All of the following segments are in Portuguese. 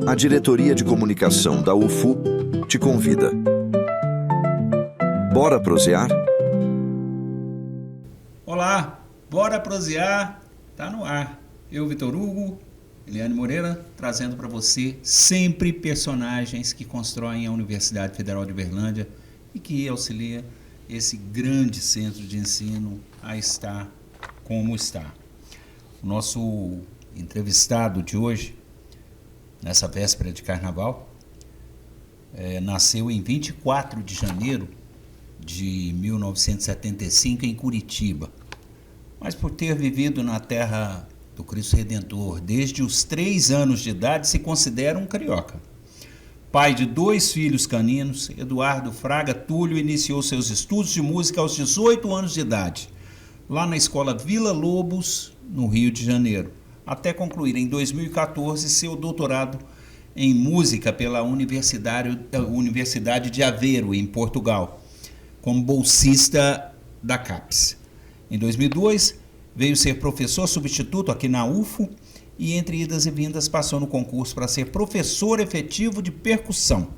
A Diretoria de Comunicação da UFO te convida. Bora prosear? Olá, bora prosear, tá no ar. Eu, Vitor Hugo, Eliane Moreira, trazendo para você sempre personagens que constroem a Universidade Federal de Uberlândia e que auxilia esse grande centro de ensino a estar como está. O nosso entrevistado de hoje, nessa véspera de carnaval, nasceu em 24 de janeiro de 1975 em Curitiba, mas por ter vivido na terra do Cristo Redentor desde os 3 anos de idade, se considera um carioca. Pai de 2 filhos caninos, Eduardo Fraga Túlio iniciou seus estudos de música aos 18 anos de idade, lá na Escola Vila Lobos, no Rio de Janeiro, até concluir em 2014 seu doutorado em música pela Universidade de Aveiro, em Portugal, como bolsista da CAPES. Em 2002, veio ser professor substituto aqui na UFO e, entre idas e vindas, passou no concurso para ser professor efetivo de percussão,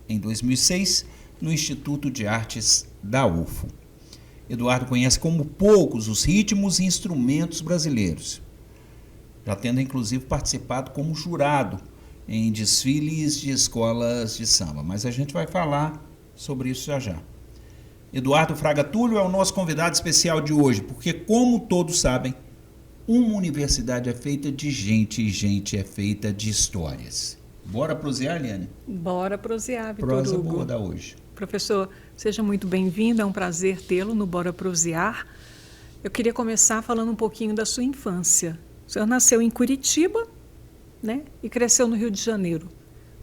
em 2006, no Instituto de Artes da UFO. Eduardo conhece como poucos os ritmos e instrumentos brasileiros, já tendo inclusive participado como jurado em desfiles de escolas de samba, mas a gente vai falar sobre isso já já. Eduardo Fraga Túlio é o nosso convidado especial de hoje, porque, como todos sabem, uma universidade é feita de gente e gente é feita de histórias. Bora prosear, Eliane? Bora prosear, Vitor Hugo. Prosa boa da hoje. Professor, seja muito bem-vindo, é um prazer tê-lo no Bora Prosear. Eu queria começar falando um pouquinho da sua infância. O senhor nasceu em Curitiba, né, e cresceu no Rio de Janeiro.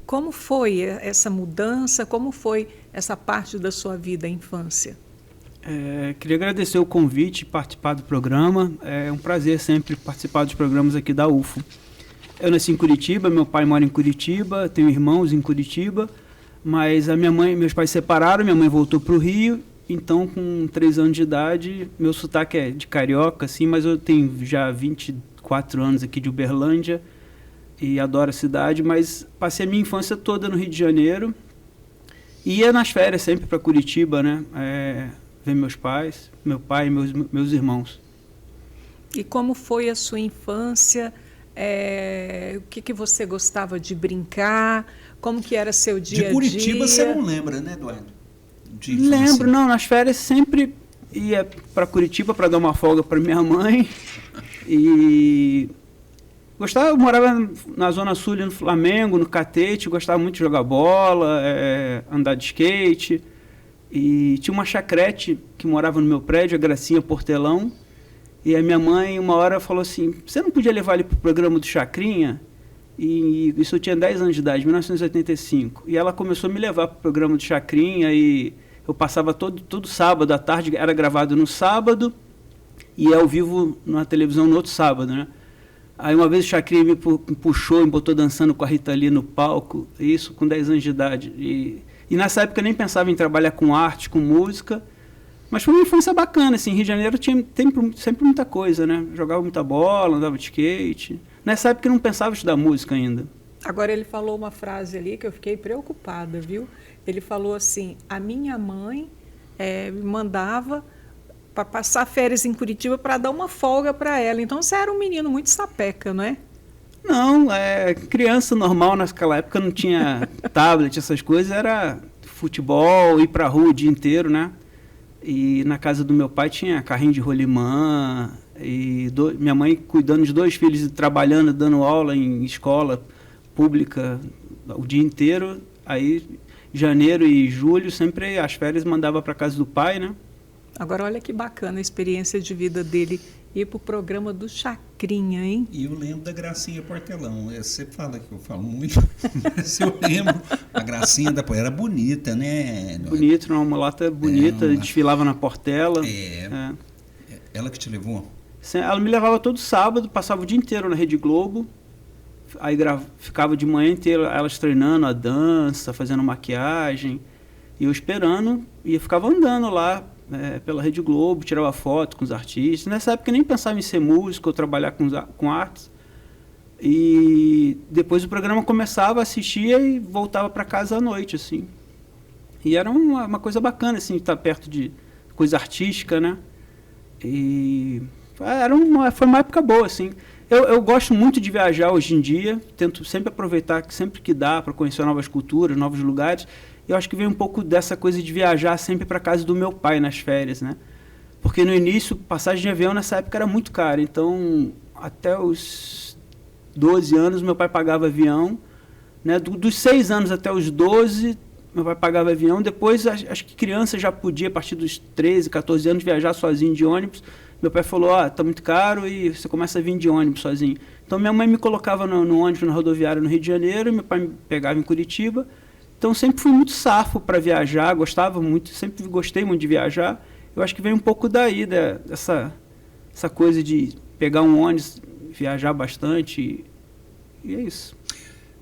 Como foi essa mudança? Como foi essa parte da sua vida, a infância? Queria agradecer o convite e participar do programa. É um prazer sempre participar dos programas aqui da UFO. Eu nasci em Curitiba, meu pai mora em Curitiba, tenho irmãos em Curitiba, mas meus pais se separaram, minha mãe voltou para o Rio, então com 3 anos de idade, meu sotaque é de carioca, assim, mas eu tenho já 24 anos aqui de Uberlândia e adoro a cidade, mas passei a minha infância toda no Rio de Janeiro. Ia nas férias sempre para Curitiba, né? Ver meus pais, meu pai e meus irmãos. E como foi a sua infância? O que você gostava de brincar? Como que era seu dia a dia? De Curitiba você não lembra, né, Eduardo? Lembro, não. Nas férias sempre ia para Curitiba para dar uma folga para minha mãe. E eu morava na Zona Sul, no Flamengo, no Catete, gostava muito de jogar bola, andar de skate. E tinha uma chacrete que morava no meu prédio, a Gracinha Portelão. E a minha mãe, uma hora, falou assim, você não podia levar ele para o programa do Chacrinha? E isso eu tinha 10 anos de idade, 1985. E ela começou a me levar para o programa do Chacrinha e eu passava todo sábado à tarde, era gravado no sábado e ao vivo na televisão no outro sábado, né? Aí uma vez o Chacrinha me puxou e me botou dançando com a Rita Lee no palco, isso com 10 anos de idade. E nessa época eu nem pensava em trabalhar com arte, com música, mas foi uma infância bacana, assim, Rio de Janeiro tinha sempre muita coisa, né? Jogava muita bola, andava de skate. Nessa época eu não pensava em estudar música ainda. Agora ele falou uma frase ali que eu fiquei preocupada, viu? Ele falou assim, a minha mãe me mandava para passar férias em Curitiba para dar uma folga para ela. Então você era um menino muito sapeca, não é? Não, criança normal naquela época não tinha tablet, essas coisas, era futebol, ir pra rua o dia inteiro, né? E na casa do meu pai tinha carrinho de rolimã, e minha mãe cuidando de 2 filhos e trabalhando, dando aula em escola pública o dia inteiro. Aí, janeiro e julho, sempre as férias mandava para casa do pai, né? Agora, olha que bacana a experiência de vida dele ir para o programa do Chacrinha, hein? E eu lembro da Gracinha Portelão. Você fala que eu falo muito, mas eu lembro. A Gracinha era bonita, né? Bonita, uma mulata bonita, desfilava na Portela. Ela que te levou? Ela me levava todo sábado, passava o dia inteiro na Rede Globo. Aí ficava de manhã inteira elas treinando a dança, fazendo maquiagem. E eu esperando, e ficava andando lá pela Rede Globo, tirava foto com os artistas. Nessa época eu nem pensava em ser músico ou trabalhar com artes. E depois o programa começava, assistia e voltava para casa à noite, assim. E era uma coisa bacana, assim, estar perto de coisa artística, né? E foi uma época boa, assim. Eu gosto muito de viajar hoje em dia, tento sempre aproveitar sempre que dá para conhecer novas culturas, novos lugares. Eu acho que veio um pouco dessa coisa de viajar sempre para casa do meu pai nas férias, né? Porque no início, passagem de avião nessa época era muito cara, então até os 12 anos meu pai pagava avião, né? Dos 6 anos até os 12, meu pai pagava avião. Depois, acho que criança já podia, a partir dos 13, 14 anos, viajar sozinho de ônibus. Meu pai falou, tá muito caro e você começa a vir de ônibus sozinho. Então minha mãe me colocava no ônibus na rodoviária no Rio de Janeiro, e meu pai me pegava em Curitiba. Então sempre fui muito safo para viajar, gostava muito, sempre gostei muito de viajar. Eu acho que vem um pouco daí, dessa coisa de pegar um ônibus, viajar bastante, e é isso.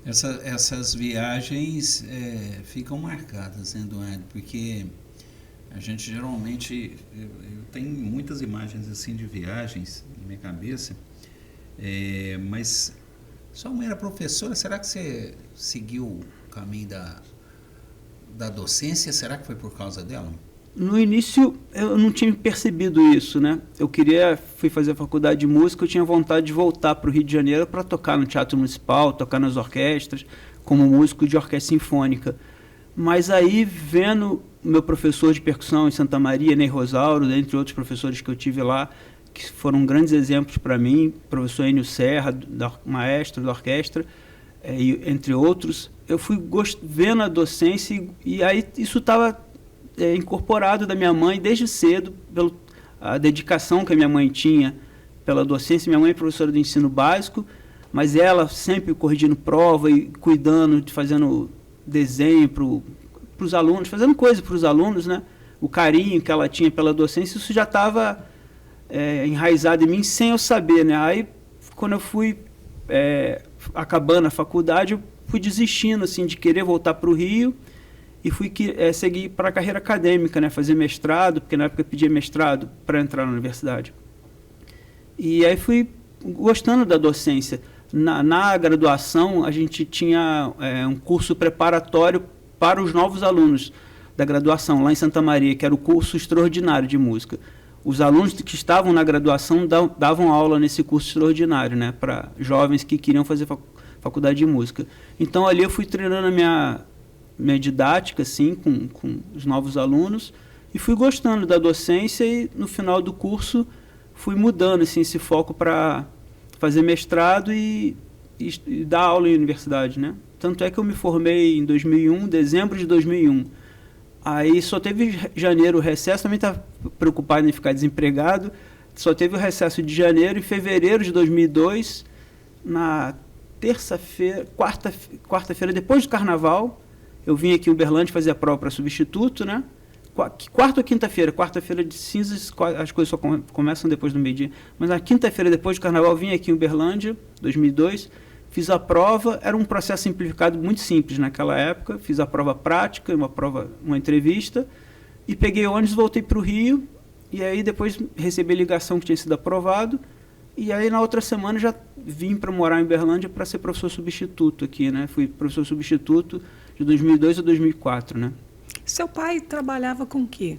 Essas viagens ficam marcadas, né, Eduardo? Porque a gente geralmente, eu tenho muitas imagens assim de viagens na minha cabeça, mas sua mãe era professora, será que você seguiu o caminho da docência? Será que foi por causa dela? No início eu não tinha percebido isso, né? Fui fazer a faculdade de música, eu tinha vontade de voltar para o Rio de Janeiro para tocar no Teatro Municipal, tocar nas orquestras, como músico de orquestra sinfônica. Mas aí, vendo meu professor de percussão em Santa Maria, Ney Rosauro, entre outros professores que eu tive lá, que foram grandes exemplos para mim, professor Enio Serra, maestro da orquestra, entre outros, eu fui vendo a docência e aí isso estava incorporado da minha mãe desde cedo, a dedicação que a minha mãe tinha pela docência. Minha mãe é professora do ensino básico, mas ela sempre corrigindo prova e cuidando, fazendo desenho para os alunos, fazendo coisa para os alunos, né? O carinho que ela tinha pela docência, isso já estava enraizado em mim sem eu saber, né? Aí, quando eu fui acabando a faculdade, eu fui desistindo assim, de querer voltar para o Rio e fui seguir para a carreira acadêmica, né? Fazer mestrado, porque na época eu pedia mestrado para entrar na universidade. E aí fui gostando da docência. Na graduação, a gente tinha um curso preparatório para os novos alunos da graduação, lá em Santa Maria, que era o curso extraordinário de música. Os alunos que estavam na graduação davam aula nesse curso extraordinário, né, para jovens que queriam fazer faculdade de música. Então, ali eu fui treinando a minha didática, assim, com os novos alunos, e fui gostando da docência, e no final do curso fui mudando assim, esse foco para fazer mestrado e dar aula em universidade, né? Tanto é que eu me formei em 2001, dezembro de 2001. Aí só teve janeiro o recesso, também estava preocupado em ficar desempregado, só teve o recesso de janeiro. Em fevereiro de 2002, na quarta-feira, depois do carnaval, eu vim aqui em Uberlândia fazer a prova para substituto, né? Quarta ou quarta-feira de cinzas, as coisas só começam depois do meio-dia, mas na quinta-feira, depois do carnaval, vim aqui em Uberlândia, 2002, fiz a prova. Era um processo simplificado muito simples naquela época, fiz a prova prática, uma entrevista, e peguei ônibus, voltei para o Rio, e aí depois recebi a ligação que tinha sido aprovado, e aí na outra semana já vim para morar em Uberlândia para ser professor substituto aqui, né? Fui professor substituto de 2002 a 2004, né? Seu pai trabalhava com o quê?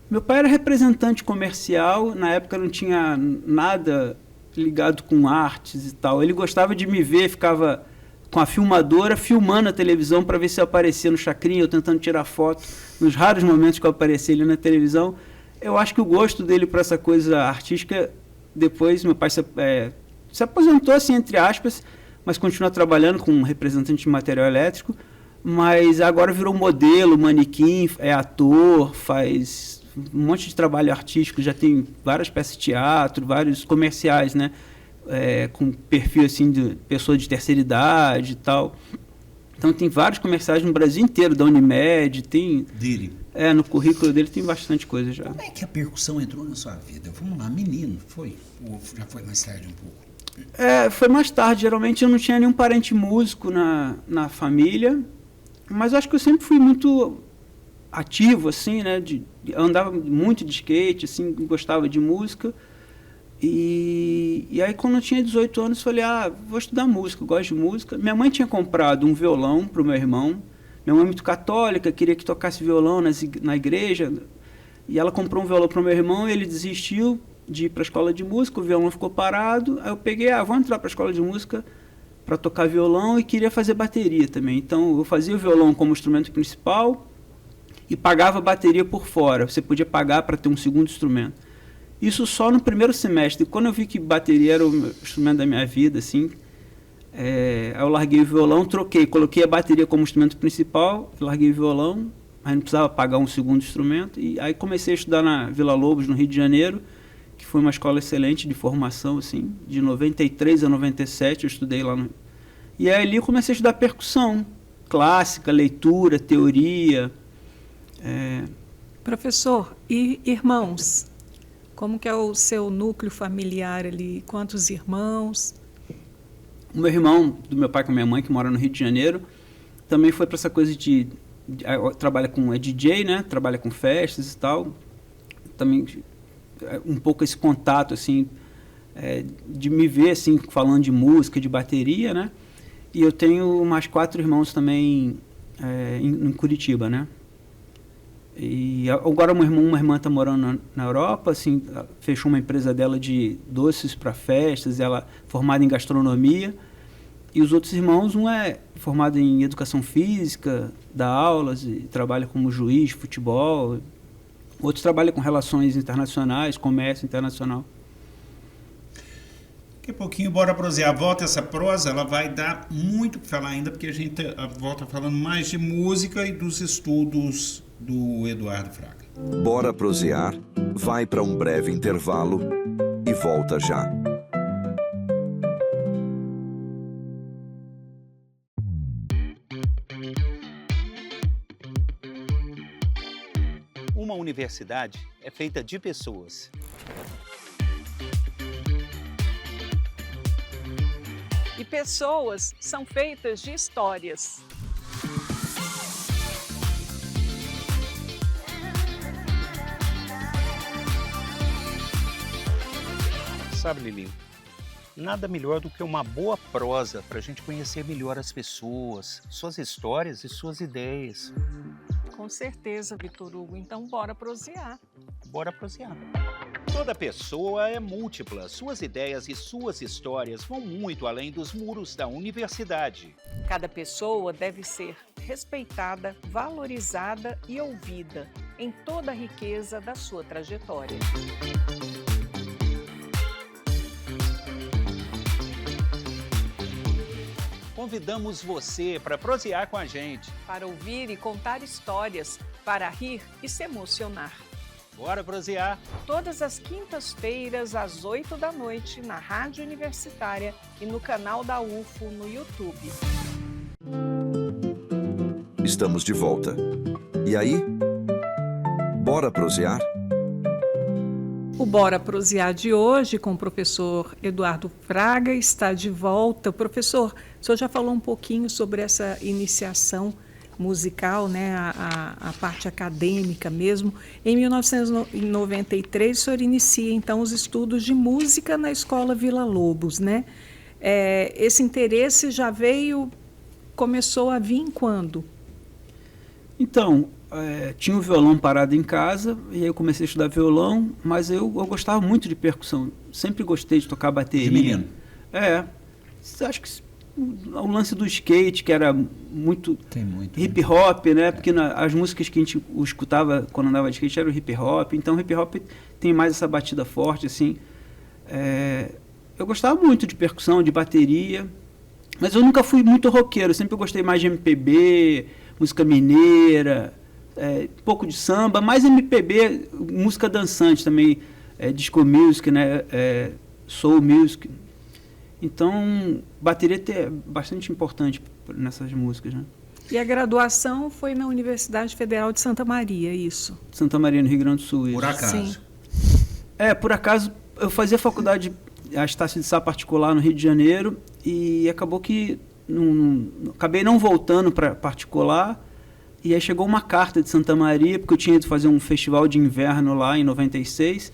Meu pai era representante comercial, na época não tinha nada ligado com artes e tal. Ele gostava de me ver, ficava com a filmadora filmando a televisão para ver se eu aparecia no chacrinha, eu tentando tirar foto. Nos raros momentos que eu aparecia ali na televisão, eu acho que o gosto dele por essa coisa artística, depois meu pai se aposentou, assim, entre aspas, mas continua trabalhando como representante de material elétrico. Mas agora virou modelo, manequim, é ator, faz um monte de trabalho artístico, já tem várias peças de teatro, vários comerciais, né? Com perfil assim de pessoa de terceira idade e tal. Então tem vários comerciais no Brasil inteiro, da Unimed, tem... Dele? No currículo dele tem bastante coisa já. Como é que a percussão entrou na sua vida? Vamos lá, menino, foi? Ou já foi mais tarde um pouco? Foi mais tarde, geralmente eu não tinha nenhum parente músico na família, mas acho que eu sempre fui muito ativo, assim, né? Eu andava muito de skate, assim, gostava de música. E aí, quando eu tinha 18 anos, eu falei, vou estudar música, eu gosto de música. Minha mãe tinha comprado um violão para o meu irmão. Minha mãe é muito católica, queria que tocasse violão na igreja. E ela comprou um violão para o meu irmão e ele desistiu de ir para a escola de música, o violão ficou parado. Aí eu peguei, vou entrar para a escola de música para tocar violão e queria fazer bateria também. Então, eu fazia o violão como instrumento principal e pagava a bateria por fora. Você podia pagar para ter um segundo instrumento. Isso só no primeiro semestre. Quando eu vi que bateria era o instrumento da minha vida, assim, eu larguei o violão, coloquei a bateria como instrumento principal, larguei o violão, aí não precisava pagar um segundo instrumento. E aí comecei a estudar na Vila Lobos, no Rio de Janeiro, que foi uma escola excelente de formação, assim, de 93 a 97 eu estudei lá. E aí ali eu comecei a estudar percussão, clássica, leitura, teoria. Professor, e irmãos? Como que é o seu núcleo familiar ali? Quantos irmãos? O meu irmão, do meu pai com a minha mãe, que mora no Rio de Janeiro, também foi para essa coisa trabalha com DJ, né? Trabalha com festas e tal. Também um pouco esse contato, assim, de me ver, assim, falando de música, de bateria, né? E eu tenho mais 4 irmãos também em Curitiba, né? E agora uma irmã está morando na Europa, assim, fechou uma empresa dela de doces para festas, ela formada em gastronomia. E os outros irmãos, um é formado em educação física, dá aulas e trabalha como juiz de futebol. Outros trabalham com relações internacionais, comércio internacional. Daqui a pouquinho, bora prosear. Volta essa prosa, ela vai dar muito para falar ainda, porque a gente volta falando mais de música e dos estudos do Eduardo Fraga. Bora prosear, vai para um breve intervalo e volta já. Uma universidade é feita de pessoas. E pessoas são feitas de histórias. Sabe, Lili, nada melhor do que uma boa prosa para a gente conhecer melhor as pessoas, suas histórias e suas ideias. Com certeza, Vitor Hugo. Então, bora prosear. Bora prosear. Toda pessoa é múltipla. Suas ideias e suas histórias vão muito além dos muros da universidade. Cada pessoa deve ser respeitada, valorizada e ouvida em toda a riqueza da sua trajetória. Convidamos você para prosear com a gente. Para ouvir e contar histórias, para rir e se emocionar. Bora prosear! Todas as quintas-feiras, às 8 da noite, na Rádio Universitária e no canal da UFO no YouTube. Estamos de volta. E aí? Bora prosear? O Bora Prosear de hoje, com o professor Eduardo Fraga, está de volta. Professor, o senhor já falou um pouquinho sobre essa iniciação musical, né, a parte acadêmica mesmo. Em 1993, o senhor inicia, então, os estudos de música na Escola Vila Lobos, né? Esse interesse já começou a vir quando? Então, tinha um violão parado em casa, e aí eu comecei a estudar violão, mas eu gostava muito de percussão. Sempre gostei de tocar bateria. De menino? Acho que o lance do skate, que era muito, hip hop, né? Porque as músicas que a gente escutava quando andava de skate eram hip hop, então hip hop tem mais essa batida forte, assim. Eu gostava muito de percussão, de bateria, mas eu nunca fui muito roqueiro, sempre gostei mais de MPB, música mineira, um pouco de samba, mais MPB, música dançante também, disco music, né? Soul music. Então, bateria é bastante importante nessas músicas, né? E a graduação foi na Universidade Federal de Santa Maria, isso? Santa Maria, no Rio Grande do Sul, isso. Por acaso? Sim. Por acaso, eu fazia faculdade, a Estácio de Sá particular no Rio de Janeiro, e acabou que acabei não voltando para particular, e aí chegou uma carta de Santa Maria, porque eu tinha ido fazer um festival de inverno lá em 96,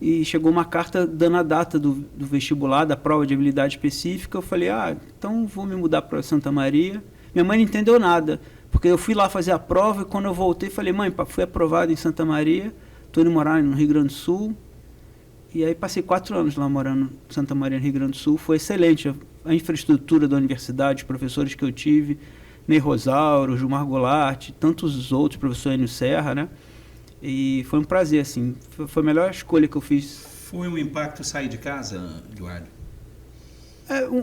e chegou uma carta dando a data do vestibular, da prova de habilidade específica. Eu falei, então vou me mudar para Santa Maria. Minha mãe não entendeu nada, porque eu fui lá fazer a prova e quando eu voltei, falei, mãe, fui aprovado em Santa Maria, estou indo morar no Rio Grande do Sul. E aí passei 4 anos lá morando em Santa Maria, no Rio Grande do Sul. Foi excelente a infraestrutura da universidade, os professores que eu tive, Ney Rosauro, Gilmar Goulart, tantos outros, professor Enio Serra, né? E foi um prazer, assim, foi a melhor escolha que eu fiz. Foi um impacto sair de casa, Eduardo?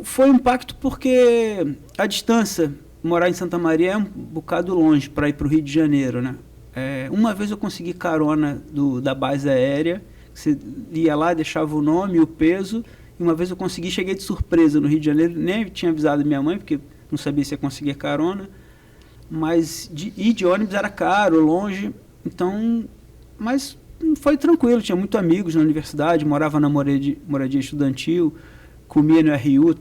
Foi um impacto porque a distância, morar em Santa Maria é um bocado longe para ir para o Rio de Janeiro, né? Uma vez eu consegui carona da base aérea, você ia lá, deixava o nome e o peso, e uma vez eu cheguei de surpresa no Rio de Janeiro, nem tinha avisado minha mãe, porque não sabia se ia conseguir carona, mas ir de ônibus era caro, longe, então, mas foi tranquilo, tinha muitos amigos na universidade, morava na moradia estudantil, comia no RU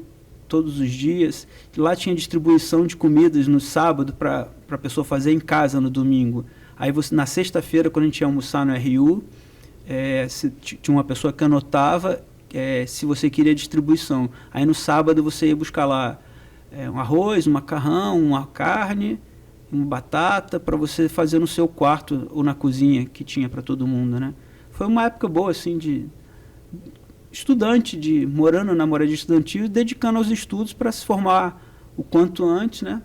todos os dias, lá tinha distribuição de comidas no sábado para a pessoa fazer em casa no domingo. Aí na sexta-feira, quando a gente ia almoçar no RU, tinha uma pessoa que anotava se você queria distribuição. Aí no sábado você ia buscar lá um arroz, um macarrão, uma carne, uma batata, para você fazer no seu quarto ou na cozinha que tinha para todo mundo, né? Foi uma época boa, assim, de estudante, morando na moradia estudantil e dedicando aos estudos para se formar o quanto antes, né?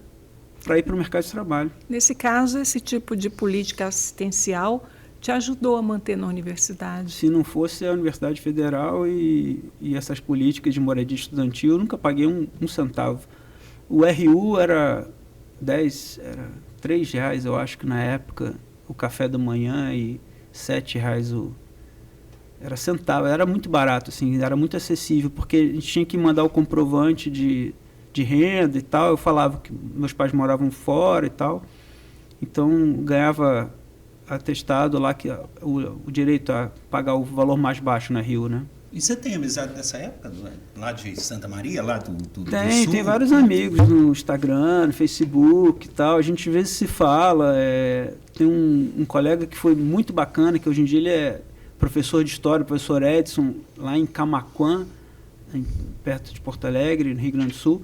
Para ir para o mercado de trabalho. Nesse caso, esse tipo de política assistencial te ajudou a manter na universidade? Se não fosse a Universidade Federal e essas políticas de moradia estudantil, eu nunca paguei um centavo. O RU era R$3, eu acho que na época, o café da manhã, e R$7 era centavo, era muito barato, assim, era muito acessível, porque a gente tinha que mandar o comprovante de renda e tal. Eu falava que meus pais moravam fora e tal, então ganhava atestado lá, que o direito a pagar o valor mais baixo na Rio, né? E você tem amizade dessa época, lá de Santa Maria, lá do Sul? Tem vários amigos no Instagram, no Facebook e tal, a gente às vezes se fala. Tem um colega que foi muito bacana, que hoje em dia ele é professor de história, o professor Edson, lá em Camaquã, perto de Porto Alegre, no Rio Grande do Sul.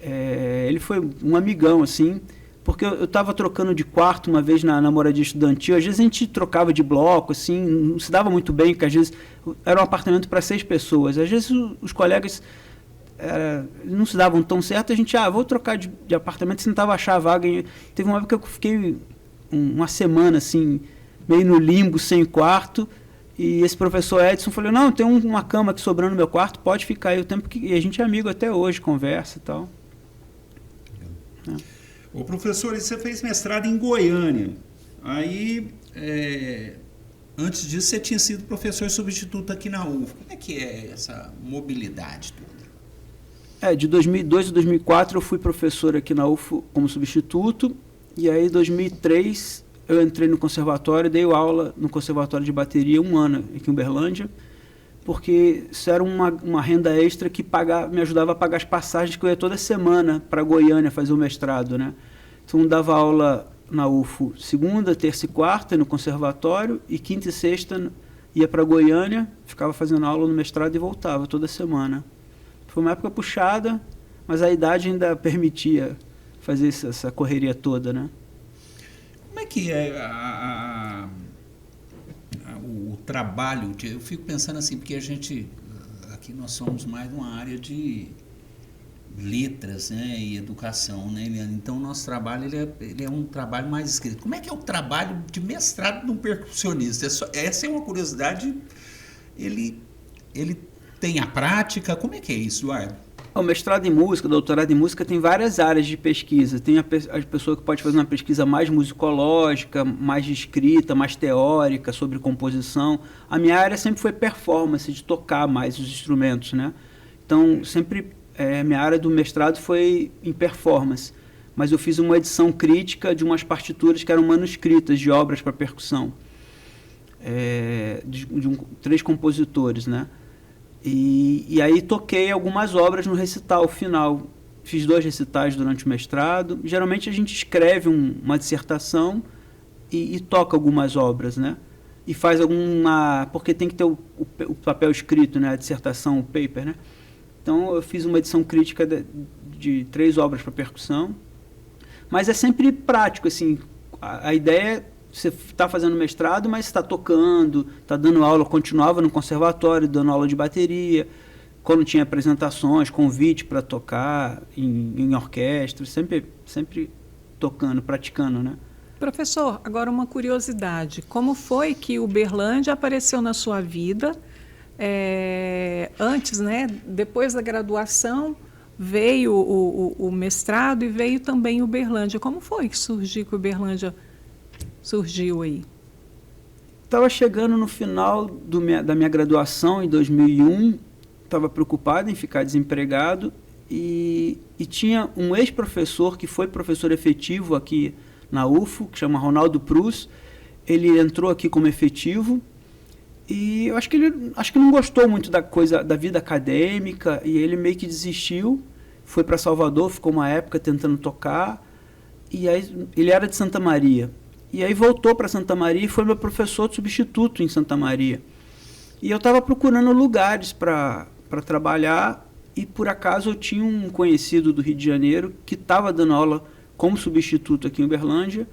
Ele foi um amigão, assim, porque eu estava trocando de quarto uma vez na moradia estudantil. Às vezes a gente trocava de bloco, assim, não se dava muito bem, porque às vezes era um apartamento para 6 pessoas. Às vezes os colegas não se davam tão certo, a gente, vou trocar de apartamento, tentava achar a vaga. Teve uma época que eu fiquei uma semana, assim, meio no limbo, sem quarto, e esse professor Edson falou, não, tem uma cama aqui sobrando no meu quarto, pode ficar aí o tempo que... E a gente é amigo até hoje, conversa e tal. Ô professor, você fez mestrado em Goiânia. Aí, antes disso, você tinha sido professor substituto aqui na UF. Como é que é essa mobilidade toda? De 2002 a 2004 eu fui professor aqui na UF como substituto. E aí, em 2003, eu entrei no conservatório, dei aula no conservatório de bateria 1 ano aqui em Uberlândia, porque isso era uma renda extra que me ajudava a pagar as passagens que eu ia toda semana para Goiânia fazer o mestrado, né? Então, eu dava aula na UFO segunda, terça e quarta no conservatório, e quinta e sexta ia para Goiânia, ficava fazendo aula no mestrado e voltava toda semana. Foi uma época puxada, mas a idade ainda permitia fazer essa correria toda, né? Como é que é o trabalho? Eu fico pensando assim, porque aqui nós somos mais uma área de letras, né, e educação, né, Eliane? Então o nosso trabalho ele é um trabalho mais escrito. Como é que é o trabalho de mestrado de um percussionista? Essa é uma curiosidade. Ele tem a prática? Como é que é isso, Eduardo? O mestrado em música, o doutorado em música tem várias áreas de pesquisa. Tem a pessoa que pode fazer uma pesquisa mais musicológica, mais de escrita, mais teórica, sobre composição. A minha área sempre foi performance, de tocar mais os instrumentos, né? Então, sempre minha área do mestrado foi em performance. Mas eu fiz uma edição crítica de umas partituras que eram manuscritas de obras para percussão. De 3 compositores, né? E aí toquei algumas obras no recital final. Fiz 2 recitais durante o mestrado. Geralmente a gente escreve uma dissertação e toca algumas obras, né? e faz alguma... Porque tem que ter o papel escrito, né? A dissertação, o paper, né? Então, eu fiz uma edição crítica de 3 obras para percussão. Mas é sempre prático, assim. A ideia é você está fazendo mestrado, mas está tocando, está dando aula, continuava no conservatório, dando aula de bateria, quando tinha apresentações, convite para tocar em orquestra, sempre tocando, praticando, né? Professor, agora uma curiosidade. Como foi que o Uberlândia apareceu na sua vida? Antes, né? Depois da graduação, veio o mestrado e veio também o Uberlândia. Como foi que surgiu, que o Uberlândia surgiu aí? Estava chegando no final da minha graduação, em 2001, estava preocupado em ficar desempregado e tinha um ex-professor que foi professor efetivo aqui na UFO, que chama Ronaldo Prus. Ele entrou aqui como efetivo e eu acho que não gostou muito da vida acadêmica e ele meio que desistiu, foi para Salvador, ficou uma época tentando tocar e aí ele era de Santa Maria. E aí voltou para Santa Maria e foi meu professor de substituto em Santa Maria. E eu estava procurando lugares para trabalhar e por acaso eu tinha um conhecido do Rio de Janeiro que estava dando aula como substituto aqui em Uberlândia,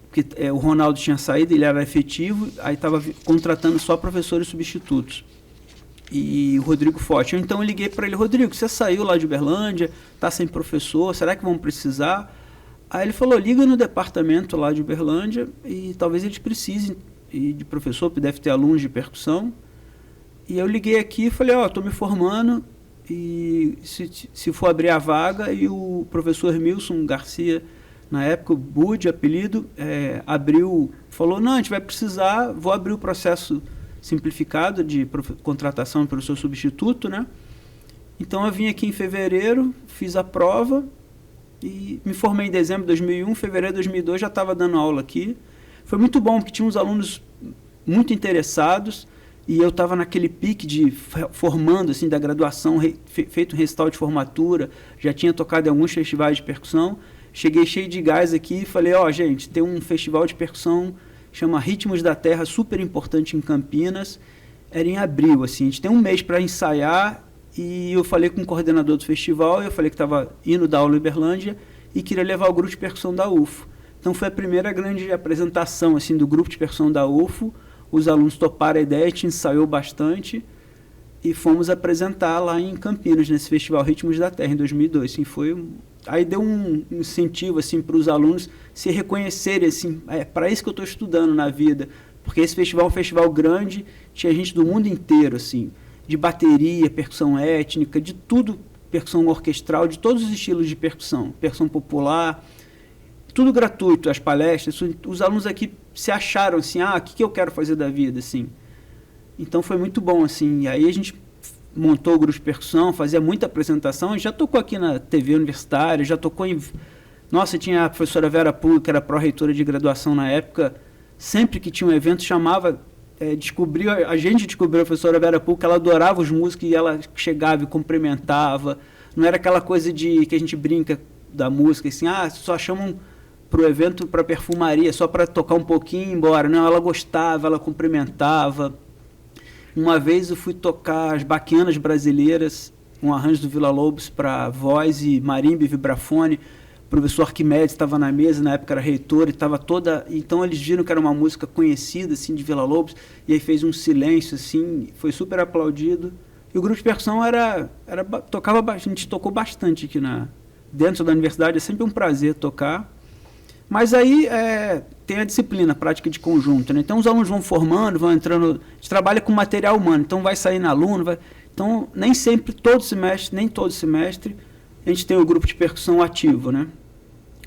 porque o Ronaldo tinha saído, ele era efetivo, aí estava contratando só professores substitutos. E o Rodrigo Forte. Então eu liguei para ele: Rodrigo, você saiu lá de Uberlândia, está sem professor, será que vão precisar? Aí ele falou: liga no departamento lá de Uberlândia e talvez eles precisem de professor, porque deve ter alunos de percussão. E eu liguei aqui e falei: estou me formando e se for abrir a vaga, e o professor Milson Garcia, na época, o Bud, apelido, falou: não, a gente vai precisar, vou abrir o processo simplificado de contratação pelo seu substituto, né? Então eu vim aqui em fevereiro, fiz a prova e me formei em dezembro de 2001, fevereiro de 2002 já estava dando aula aqui. Foi muito bom, porque tinha uns alunos muito interessados e eu estava naquele pique de formando, assim, da graduação, feito um recital de formatura, já tinha tocado em alguns festivais de percussão. Cheguei cheio de gás aqui e falei: gente, tem um festival de percussão, chama Ritmos da Terra, super importante em Campinas. Era em abril, assim, a gente tem um mês para ensaiar. E eu falei com o coordenador do festival, eu falei que estava indo dar aula em Uberlândia e queria levar o grupo de percussão da UFO. Então foi a primeira grande apresentação, assim, do grupo de percussão da UFO. Os alunos toparam a ideia, a gente ensaiou bastante e fomos apresentar lá em Campinas, nesse festival Ritmos da Terra, em 2002. Assim, aí deu um incentivo, assim, para os alunos se reconhecerem, assim, para isso que eu estou estudando na vida. Porque esse festival é um festival grande, tinha gente do mundo inteiro, assim, de bateria, percussão étnica, de tudo, percussão orquestral, de todos os estilos de percussão popular, tudo gratuito, as palestras. Os alunos aqui se acharam assim: o que eu quero fazer da vida, assim. Então foi muito bom, assim. E aí a gente montou o grupo de percussão, fazia muita apresentação, já tocou aqui na TV universitária, já tocou em... Nossa, tinha a professora Vera Puga, que era pró-reitora de graduação na época, sempre que tinha um evento chamava... a gente descobriu a professora Vera Puga, que ela adorava os músicos e ela chegava e cumprimentava. Não era aquela coisa que a gente brinca da música, assim, só chamam para o evento para perfumaria, só para tocar um pouquinho e ir embora. Não, ela gostava, ela cumprimentava. Uma vez eu fui tocar as Baquianas Brasileiras, um arranjo do Vila Lobos para voz e marimba e vibrafone. O professor Arquimedes estava na mesa, na época era reitor, e estava toda... Então eles viram que era uma música conhecida, assim, de Vila Lobos, e aí fez um silêncio, assim, foi super aplaudido. E o grupo de percussão a gente tocou bastante aqui dentro da universidade, é sempre um prazer tocar. Mas aí tem a disciplina, a prática de conjunto, né? Então os alunos vão formando, vão entrando... A gente trabalha com material humano, então vai saindo aluno, então nem sempre, nem todo semestre, a gente tem o grupo de percussão ativo, né?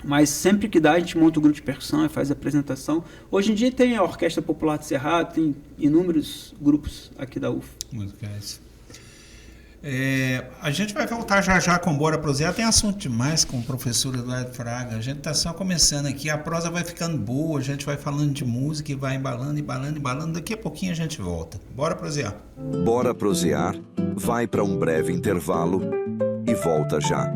Mas sempre que dá, a gente monta o grupo de percussão e faz a apresentação. Hoje em dia tem a Orquestra Popular de Cerrado, tem inúmeros grupos aqui da UFO. Musicais. A gente vai voltar já com Bora Prosear. Tem assunto demais com o professor Eduardo Fraga. A gente está só começando aqui, a prosa vai ficando boa, a gente vai falando de música e vai embalando. Daqui a pouquinho a gente volta. Bora prosear. Bora Prosear vai para um breve intervalo e volta já.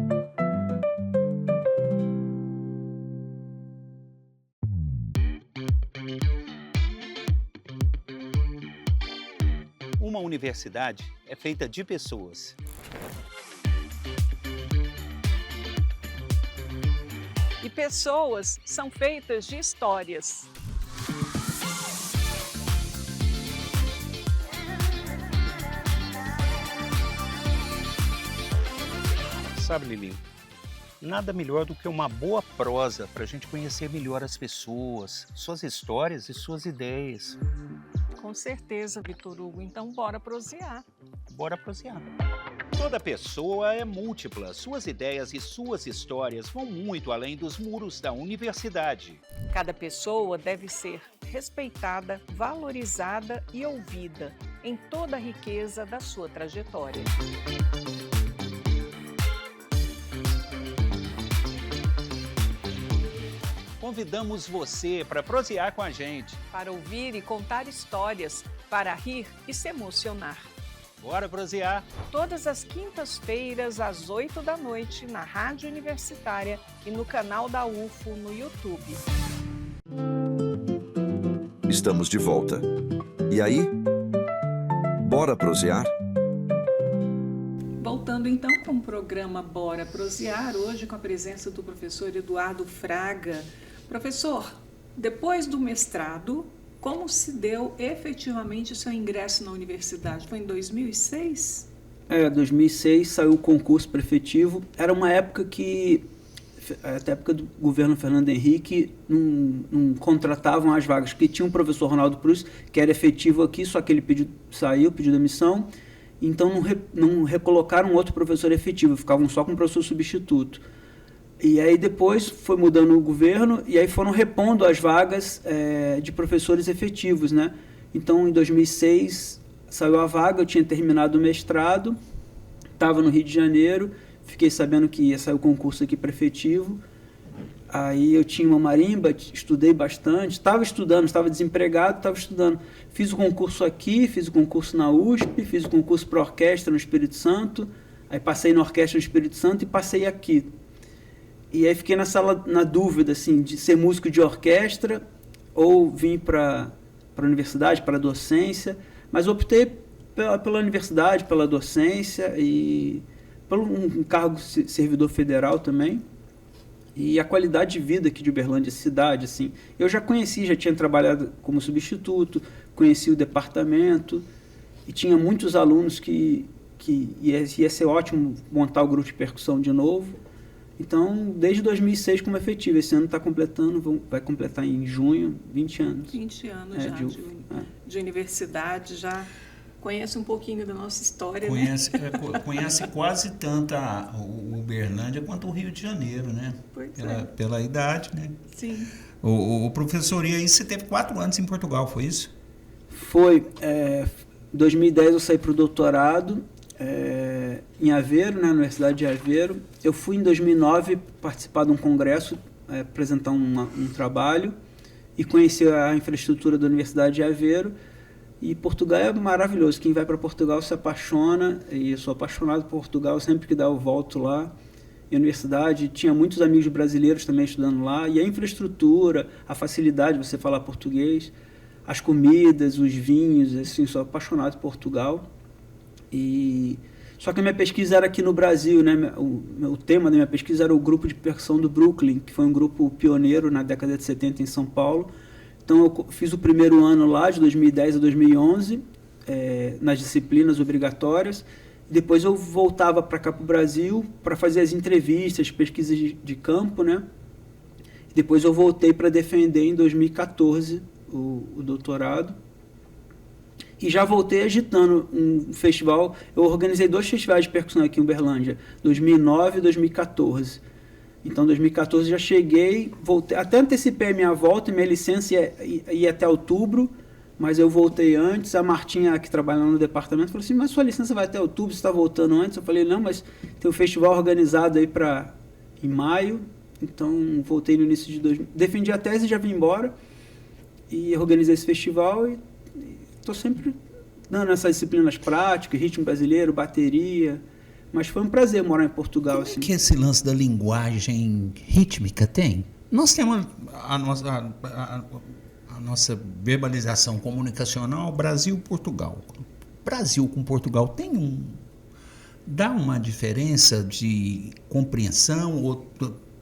Uma universidade é feita de pessoas. E pessoas são feitas de histórias. Sabe, Lili, nada melhor do que uma boa prosa para a gente conhecer melhor as pessoas, suas histórias e suas ideias. Com certeza, Vitor Hugo. Então, bora prosear. Bora prosear. Toda pessoa é múltipla. Suas ideias e suas histórias vão muito além dos muros da universidade. Cada pessoa deve ser respeitada, valorizada e ouvida em toda a riqueza da sua trajetória. Convidamos você para prosear com a gente. Para ouvir e contar histórias, para rir e se emocionar. Bora prosear! Todas as quintas-feiras, às 8 da noite, na Rádio Universitária e no canal da UFO no YouTube. Estamos de volta. E aí? Bora prosear? Voltando então com o programa Bora Prosear, hoje com a presença do professor Eduardo Fraga. Professor, depois do mestrado, como se deu efetivamente o seu ingresso na universidade? Foi em 2006? 2006 saiu o concurso prefetivo. Era uma época que, até a época do governo Fernando Henrique, não contratavam as vagas, porque tinha um professor Ronaldo Prus, que era efetivo aqui, só que ele saiu, pediu demissão, então não recolocaram outro professor efetivo, ficavam só com um professor substituto. E aí depois foi mudando o governo e aí foram repondo as vagas de professores efetivos, né? Então, em 2006, saiu a vaga, eu tinha terminado o mestrado, estava no Rio de Janeiro, fiquei sabendo que ia sair o concurso aqui prefetivo. Aí eu tinha uma marimba, estudei bastante, estava desempregado, estava estudando. Fiz o concurso aqui, fiz o concurso na USP, fiz o concurso para orquestra no Espírito Santo, aí passei na orquestra no Espírito Santo e passei aqui. E aí fiquei na dúvida, assim, de ser músico de orquestra ou vir para a universidade, para a docência, mas optei pela universidade, pela docência e pelo um cargo de servidor federal também. E a qualidade de vida aqui de Uberlândia, cidade, assim, eu já tinha trabalhado como substituto, conheci o departamento e tinha muitos alunos que ia ser ótimo montar o grupo de percussão de novo. Então, desde 2006 como efetivo, esse ano vai completar em junho, 20 anos. 20 anos já de universidade, já conhece um pouquinho da nossa história, Conhece quase tanto o Uberlândia quanto o Rio de Janeiro, né? Pela idade, né? Sim. O professor, e aí você teve 4 anos em Portugal, foi isso? Foi. Em 2010 eu saí para o doutorado em Aveiro, na Universidade de Aveiro. Eu fui em 2009 participar de um congresso, apresentar um trabalho e conheci a infraestrutura da Universidade de Aveiro. E Portugal é maravilhoso. Quem vai para Portugal se apaixona, e eu sou apaixonado por Portugal. Sempre que dá eu volto lá. E a universidade, tinha muitos amigos brasileiros também estudando lá. E a infraestrutura, a facilidade de você falar português, as comidas, os vinhos, assim, sou apaixonado por Portugal. Só que a minha pesquisa era aqui no Brasil, né? O tema da minha pesquisa era o grupo de percussão do Brooklyn, que foi um grupo pioneiro na década de 70 em São Paulo. Então eu fiz o primeiro ano lá, de 2010 a 2011, nas disciplinas obrigatórias. Depois eu voltava para cá para o Brasil para fazer as entrevistas, pesquisas de campo, né? Depois eu voltei para defender em 2014 o doutorado. E já voltei agitando um festival. Eu organizei 2 festivais de percussão aqui em Uberlândia, 2009 e 2014. Então, em 2014 já cheguei, voltei, até antecipei a minha volta, minha licença ia até outubro, mas eu voltei antes. A Martinha, que trabalha no departamento, falou assim, mas sua licença vai até outubro, você está voltando antes? Eu falei, não, mas tem um festival organizado aí em maio, então voltei no início de 2000. Defendi a tese e já vim embora, e organizei esse festival e estou sempre dando essas disciplinas práticas, ritmo brasileiro, bateria. Mas foi um prazer morar em Portugal. Como é que esse lance da linguagem rítmica tem? Nós temos a nossa verbalização comunicacional Brasil-Portugal. Brasil com Portugal dá uma diferença de compreensão ou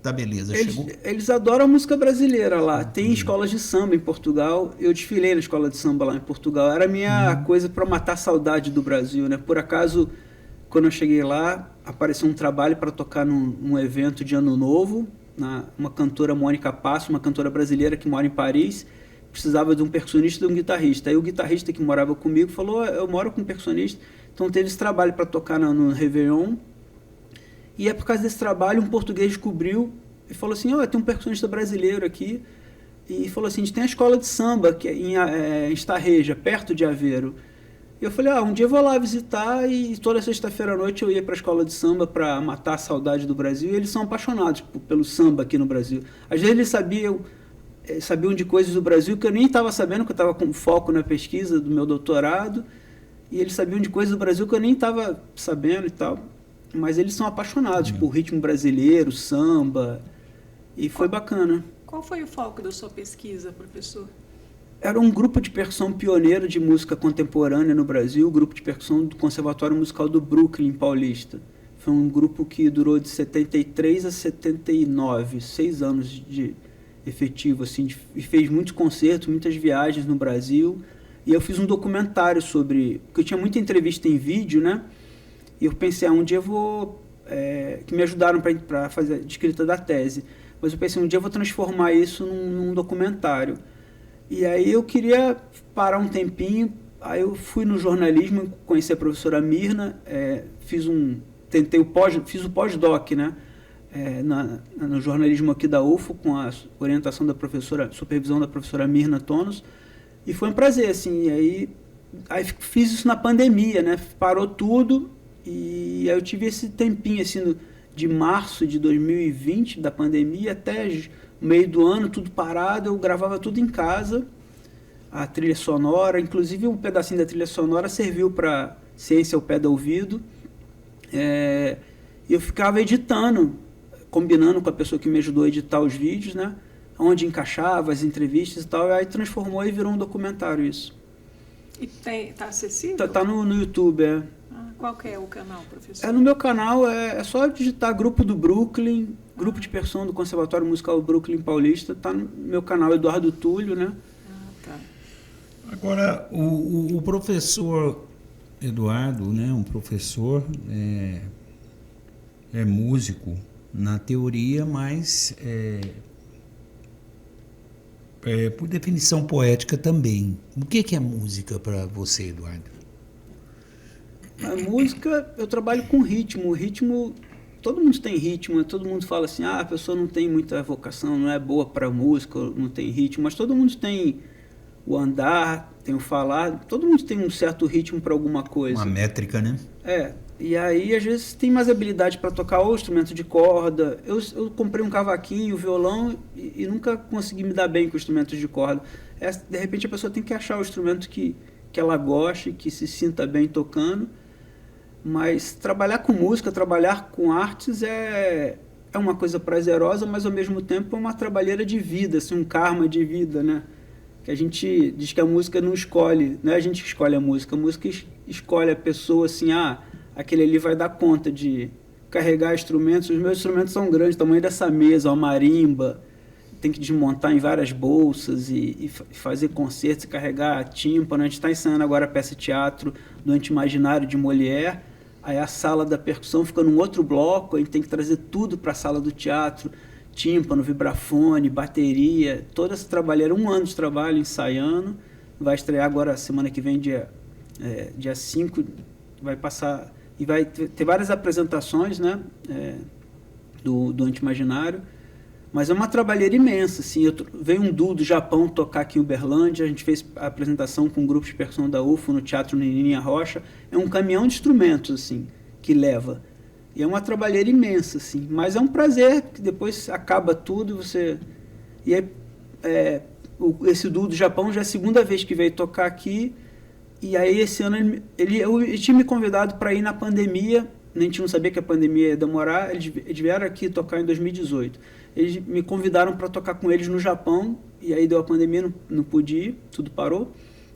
tá beleza, chegou? Eles adoram a música brasileira lá. Tem escolas de samba em Portugal. Eu desfilei na escola de samba lá em Portugal. Era a minha coisa para matar a saudade do Brasil, né? Por acaso, quando eu cheguei lá, apareceu um trabalho para tocar num evento de Ano Novo. Uma cantora, Mônica Passo, uma cantora brasileira que mora em Paris, precisava de um percussionista e de um guitarrista. Aí o guitarrista que morava comigo falou, eu moro com um percussionista. Então teve esse trabalho para tocar no Réveillon. E é por causa desse trabalho, um português descobriu e falou assim, tem um percussionista brasileiro aqui. E falou assim, a gente tem a escola de samba que é em Estarreja, perto de Aveiro. E eu falei, um dia eu vou lá visitar, e toda sexta-feira à noite eu ia para a escola de samba para matar a saudade do Brasil. E eles são apaixonados pelo samba aqui no Brasil. Às vezes eles sabiam de coisas do Brasil que eu nem estava sabendo, que eu estava com foco na pesquisa do meu doutorado. E eles sabiam de coisas do Brasil que eu nem estava sabendo e tal. Mas eles são apaixonados por ritmo brasileiro, samba, e foi bacana. Qual foi o foco da sua pesquisa, professor? Era um grupo de percussão pioneiro de música contemporânea no Brasil, o grupo de percussão do Conservatório Musical do Brooklyn Paulista. Foi um grupo que durou de 73 a 79, 6 anos de efetivo, assim, e fez muitos concertos, muitas viagens no Brasil. E eu fiz um documentário sobre... porque eu tinha muita entrevista em vídeo, né? E eu pensei, um dia eu vou... que me ajudaram para fazer a escrita da tese. Mas eu pensei, um dia eu vou transformar isso num documentário. E aí eu queria parar um tempinho. Aí eu fui no jornalismo, conheci a professora Mirna, fiz o pós-doc, né? No jornalismo aqui da UFO, com a orientação da professora, supervisão da professora Mirna Tonos. E foi um prazer, assim. Aí fiz isso na pandemia, né? Parou tudo. E aí eu tive esse tempinho, assim, de março de 2020, da pandemia, até o meio do ano, tudo parado. Eu gravava tudo em casa, a trilha sonora. Inclusive, um pedacinho da trilha sonora serviu para Ciência ao Pé do Ouvido. E eu ficava editando, combinando com a pessoa que me ajudou a editar os vídeos, né? Onde encaixava as entrevistas e tal. E aí transformou e virou um documentário isso. E tá acessível? Tá no YouTube, Qual que é o canal, professor? No meu canal, é só digitar Grupo do Brooklyn, Grupo de Percussão do Conservatório Musical Brooklyn Paulista. Tá no meu canal, Eduardo Túlio, né? Tá. Agora, o professor Eduardo, né, um professor, é músico na teoria, mas por definição poética também. O que é música para você, Eduardo? A música, eu trabalho com ritmo. O ritmo, todo mundo tem ritmo, todo mundo fala assim, a pessoa não tem muita vocação, não é boa para música, não tem ritmo, mas todo mundo tem o andar, tem o falar, todo mundo tem um certo ritmo para alguma coisa. Uma métrica, né? E aí às vezes tem mais habilidade para tocar ou instrumento de corda. Eu comprei um cavaquinho, violão e nunca consegui me dar bem com instrumentos de corda. De repente a pessoa tem que achar o instrumento que ela goste, que se sinta bem tocando. Mas trabalhar com música, trabalhar com artes é uma coisa prazerosa, mas ao mesmo tempo é uma trabalheira de vida, assim, um karma de vida, né? Que a gente diz que a música não escolhe, não é a gente que escolhe a música escolhe a pessoa, assim, aquele ali vai dar conta de carregar instrumentos. Os meus instrumentos são grandes, tamanho dessa mesa, uma marimba, tem que desmontar em várias bolsas e fazer concertos e carregar tímpano. A gente está ensaiando agora a peça teatro do Anti-Imaginário de Molière. Aí a sala da percussão fica num outro bloco, a gente tem que trazer tudo para a sala do teatro, tímpano, vibrafone, bateria, toda essa trabalheira, 1 ano de trabalho ensaiando. Vai estrear agora, semana que vem, dia 5, vai passar, e vai ter várias apresentações, né, do Anti-Imaginário. Mas é uma trabalheira imensa, assim. Veio um duo do Japão tocar aqui em Uberlândia, a gente fez a apresentação com um grupo de percussão da UFO no Teatro Nininha Rocha. É um caminhão de instrumentos, assim, que leva. E é uma trabalheira imensa, assim. Mas é um prazer, que depois acaba tudo e você... E aí, esse duo do Japão já é a 2ª vez que veio tocar aqui. E aí, esse ano, ele tinha me convidado para ir na pandemia. A gente não sabia que a pandemia ia demorar. Eles vieram aqui tocar em 2018. Eles me convidaram para tocar com eles no Japão, e aí deu a pandemia, não pude ir, tudo parou.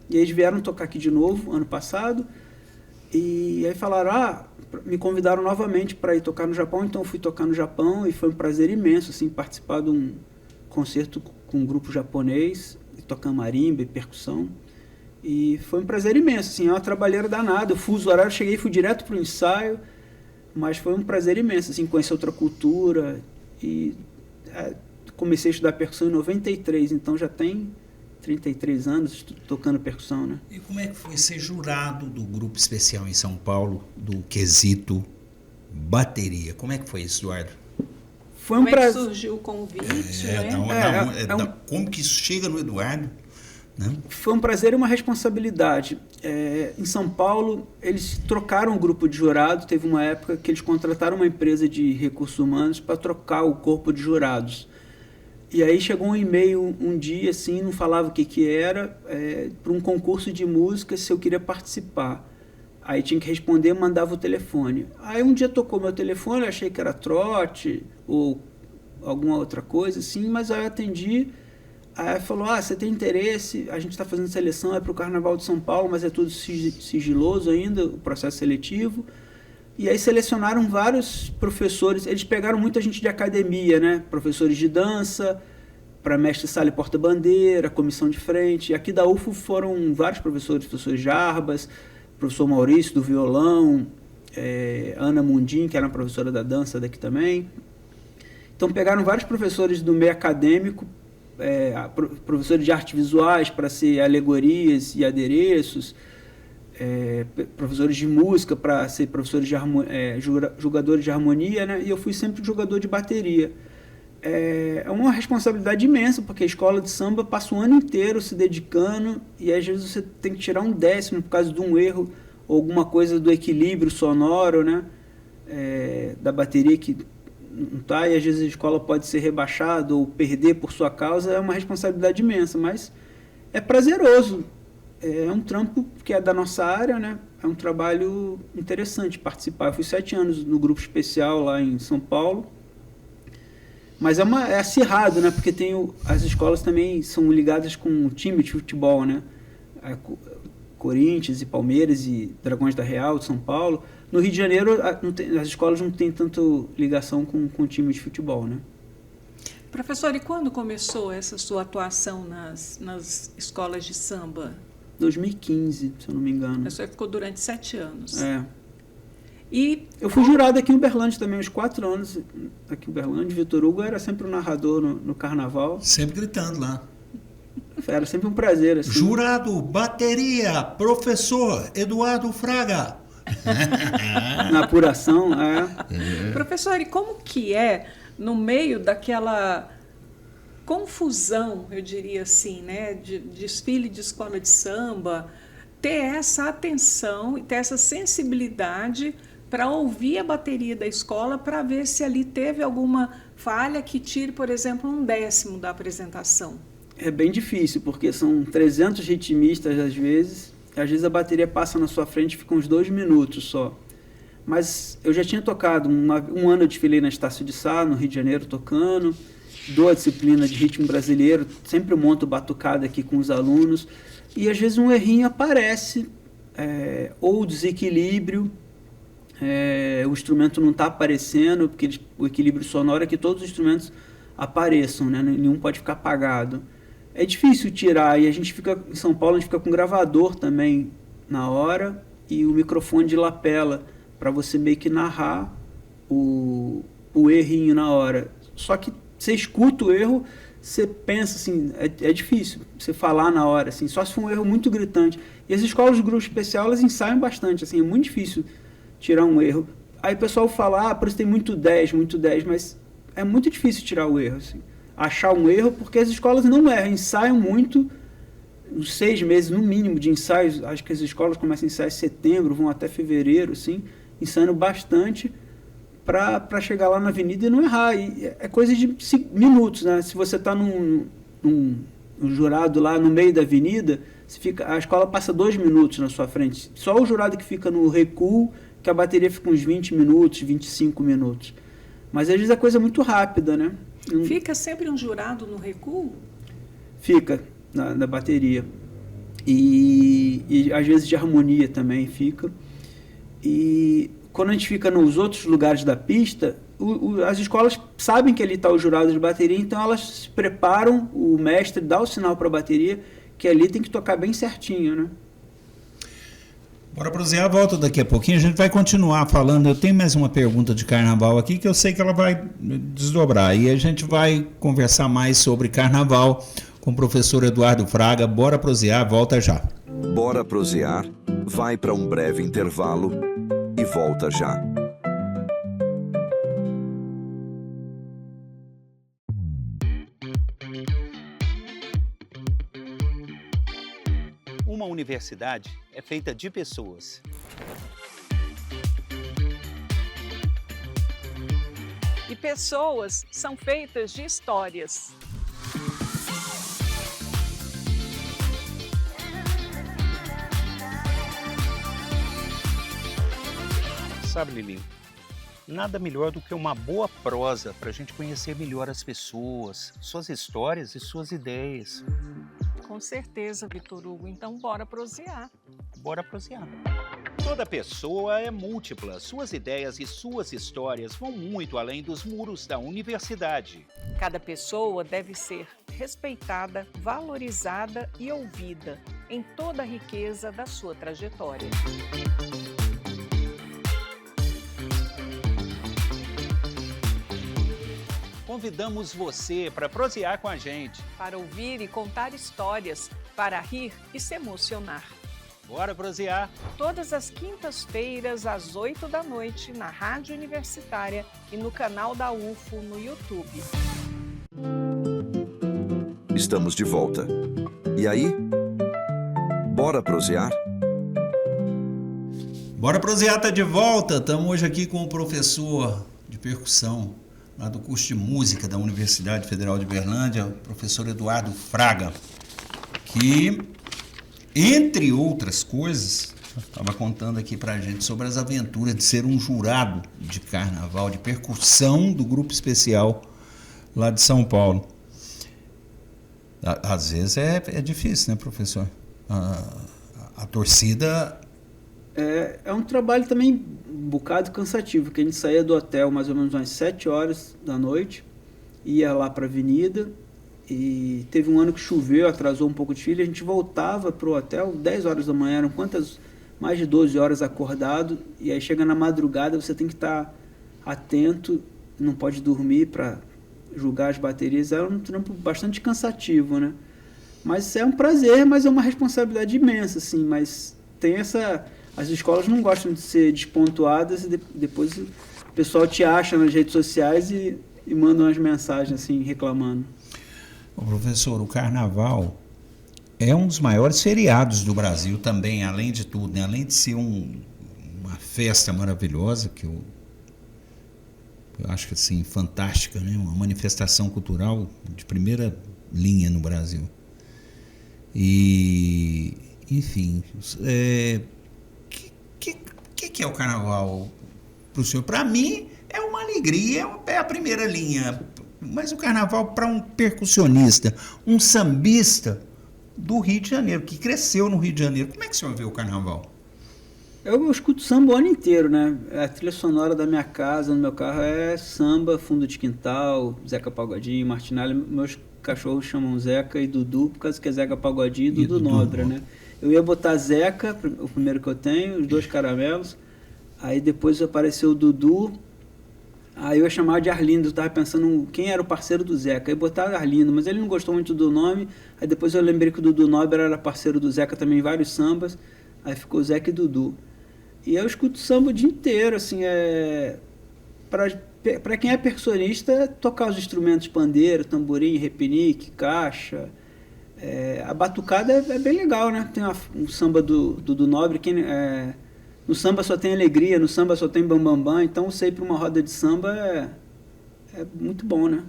E eles vieram tocar aqui de novo, ano passado. E aí falaram, me convidaram novamente para ir tocar no Japão, então eu fui tocar no Japão e foi um prazer imenso, assim, participar de um concerto com um grupo japonês, tocando marimba e percussão. E foi um prazer imenso, assim, é uma trabalheira danada. O fuso horário, cheguei e fui direto para o ensaio, mas foi um prazer imenso, assim, conhecer outra cultura. E comecei a estudar percussão em 93, então já tem 33 anos tocando percussão, né? E como é que foi ser jurado do grupo especial em São Paulo, do quesito bateria? Como é que foi isso, Eduardo? Foi um Como é que prazer. surgiu o convite, Como que isso chega no Eduardo? Né? Foi um prazer e uma responsabilidade. Em São Paulo, eles trocaram o grupo de jurados. Teve uma época que eles contrataram uma empresa de recursos humanos para trocar o corpo de jurados. E aí chegou um e-mail um dia, assim, não falava o que era, para um concurso de música, se eu queria participar. Aí tinha que responder, mandava o telefone. Aí um dia tocou meu telefone, eu achei que era trote ou alguma outra coisa, assim, mas aí eu atendi. Aí falou, você tem interesse, a gente está fazendo seleção, é para o Carnaval de São Paulo, mas é tudo sigiloso ainda, o processo seletivo. E aí selecionaram vários professores, eles pegaram muita gente de academia, né? Professores de dança, para mestre sala e porta-bandeira, comissão de frente. E aqui da UFO foram vários professores, professor Jarbas, professor Maurício do violão, Ana Mundim, que era uma professora da dança daqui também. Então pegaram vários professores do meio acadêmico, professores de artes visuais para ser alegorias e adereços, professores de música para ser professores de jogadores de harmonia, né? E eu fui sempre jogador de bateria. É uma responsabilidade imensa, porque a escola de samba passa o ano inteiro se dedicando e às vezes você tem que tirar um 10º por causa de um erro ou alguma coisa do equilíbrio sonoro, né? Da bateria que não tá, e às vezes a escola pode ser rebaixada ou perder por sua causa. É uma responsabilidade imensa, mas é prazeroso. É um trampo que é da nossa área, né? É um trabalho interessante participar. Eu fui 7 anos no grupo especial lá em São Paulo. Mas é acirrado, né? Porque as escolas também são ligadas com o time de futebol, né? Corinthians e Palmeiras e Dragões da Real de São Paulo. No Rio de Janeiro, as escolas não têm tanto ligação com o time de futebol, né? Professor, e quando começou essa sua atuação nas escolas de samba? 2015, se eu não me engano. O senhor ficou durante 7 anos. E eu fui jurado aqui em Uberlândia também, uns 4 anos. Aqui em Uberlândia, Vitor Hugo era sempre o narrador no carnaval. Sempre gritando lá. Era sempre um prazer. Assim. Jurado, bateria, professor Eduardo Fraga. Na apuração, Professor, e como que no meio daquela confusão, eu diria assim, né, de desfile de escola de samba, ter essa atenção e ter essa sensibilidade para ouvir a bateria da escola para ver se ali teve alguma falha que tire, por exemplo, um 10º da apresentação? É bem difícil, porque são 300 ritmistas às vezes a bateria passa na sua frente e fica uns 2 minutos só. Mas eu já tinha tocado, um ano eu desfilei na Estácio de Sá, no Rio de Janeiro, tocando, dou a disciplina de ritmo brasileiro, sempre monto batucada aqui com os alunos, e às vezes um errinho aparece, ou desequilíbrio, o instrumento não está aparecendo, porque o equilíbrio sonoro é que todos os instrumentos apareçam, né? Nenhum pode ficar apagado. É difícil tirar, e a gente fica, em São Paulo, a gente fica com gravador também na hora, e o microfone de lapela, para você meio que narrar o errinho na hora. Só que você escuta o erro, você pensa assim, é difícil você falar na hora, assim, só se for um erro muito gritante. E as escolas de grupo especial, elas ensaiam bastante, assim, é muito difícil tirar um erro. Aí o pessoal fala, por isso tem muito 10, mas é muito difícil tirar o erro, assim, achar um erro, porque as escolas não erram, ensaiam muito, uns 6 meses no mínimo de ensaios. Acho que as escolas começam a ensaiar em setembro, vão até fevereiro, assim, ensaiando bastante para chegar lá na avenida e não errar. E é coisa de minutos, né? Se você está num jurado lá no meio da avenida, a escola passa 2 minutos na sua frente. Só o jurado que fica no recuo, que a bateria fica uns 20 minutos, 25 minutos. Mas às vezes é coisa muito rápida, né? Fica sempre um jurado no recuo? Fica, na bateria. E às vezes de harmonia também fica. E quando a gente fica nos outros lugares da pista, as escolas sabem que ali está o jurado de bateria, então elas se preparam, o mestre dá o sinal para a bateria, que ali tem que tocar bem certinho, né? Bora prosear, volta daqui a pouquinho, a gente vai continuar falando. Eu tenho mais uma pergunta de carnaval aqui que eu sei que ela vai desdobrar. E a gente vai conversar mais sobre carnaval com o professor Eduardo Fraga. Bora prosear, volta já. Bora prosear, vai para um breve intervalo e volta já. Uma universidade é feita de pessoas. E pessoas são feitas de histórias. Sabe, Lili, nada melhor do que uma boa prosa para a gente conhecer melhor as pessoas, suas histórias e suas ideias. Com certeza, Vitor Hugo. Então, bora prosear. Bora prosear. Toda pessoa é múltipla. Suas ideias e suas histórias vão muito além dos muros da universidade. Cada pessoa deve ser respeitada, valorizada e ouvida em toda a riqueza da sua trajetória. Convidamos você para prosear com a gente. Para ouvir e contar histórias, para rir e se emocionar. Bora prosear! Todas as quintas-feiras, às 8 da noite, na Rádio Universitária e no canal da UFO no YouTube. Estamos de volta. E aí? Bora prosear? Bora prosear, tá de volta. Estamos hoje aqui com o professor de percussão lá do curso de música da Universidade Federal de Uberlândia, o professor Eduardo Fraga, que, entre outras coisas, estava contando aqui pra gente sobre as aventuras de ser um jurado de carnaval, de percussão do grupo especial lá de São Paulo. Às vezes é difícil, né, professor? A torcida... É um trabalho também um bocado cansativo, que a gente saía do hotel mais ou menos umas 7 horas da noite, ia lá para a avenida, e teve um ano que choveu, atrasou um pouco de fila, a gente voltava para o hotel 10 horas da manhã, eram mais de 12 horas acordado, e aí chega na madrugada, você tem que estar atento, não pode dormir para julgar as baterias. Era um trampo bastante cansativo, né? Mas é um prazer, mas é uma responsabilidade imensa, assim, mas tem essa... As escolas não gostam de ser despontuadas e depois o pessoal te acha nas redes sociais e manda umas mensagens assim, reclamando. Ô, professor, o carnaval é um dos maiores feriados do Brasil também, além de tudo, né? Além de ser uma festa maravilhosa, que eu acho que assim, fantástica, né? Uma manifestação cultural de primeira linha no Brasil. E, enfim, que é o carnaval para o senhor? Para mim é uma alegria, é a primeira linha, mas o carnaval para um percussionista, um sambista do Rio de Janeiro, que cresceu no Rio de Janeiro, como é que o senhor vê o carnaval? Eu escuto samba o ano inteiro, né? A trilha sonora da minha casa, no meu carro, é samba, fundo de quintal, Zeca Pagodinho, Martinalha. Meus cachorros chamam Zeca e Dudu, por causa que é Zeca Pagodinho e Dudu Nodra, né? Eu ia botar Zeca, o primeiro que eu tenho, os 2 caramelos. Aí depois apareceu o Dudu. Aí eu ia chamar de Arlindo. Eu tava pensando quem era o parceiro do Zeca. Aí botaram Arlindo, mas ele não gostou muito do nome. Aí depois eu lembrei que o Dudu Nobre era parceiro do Zeca também em vários sambas. Aí ficou Zeca e Dudu. E eu escuto samba o dia inteiro, assim, para quem é percussionista, tocar os instrumentos pandeiro, tamborim, repinique, caixa. A batucada é bem legal, né? Tem um samba do Nobre, no samba só tem alegria, no samba só tem bambambam, então você ir para uma roda de samba é muito bom, né?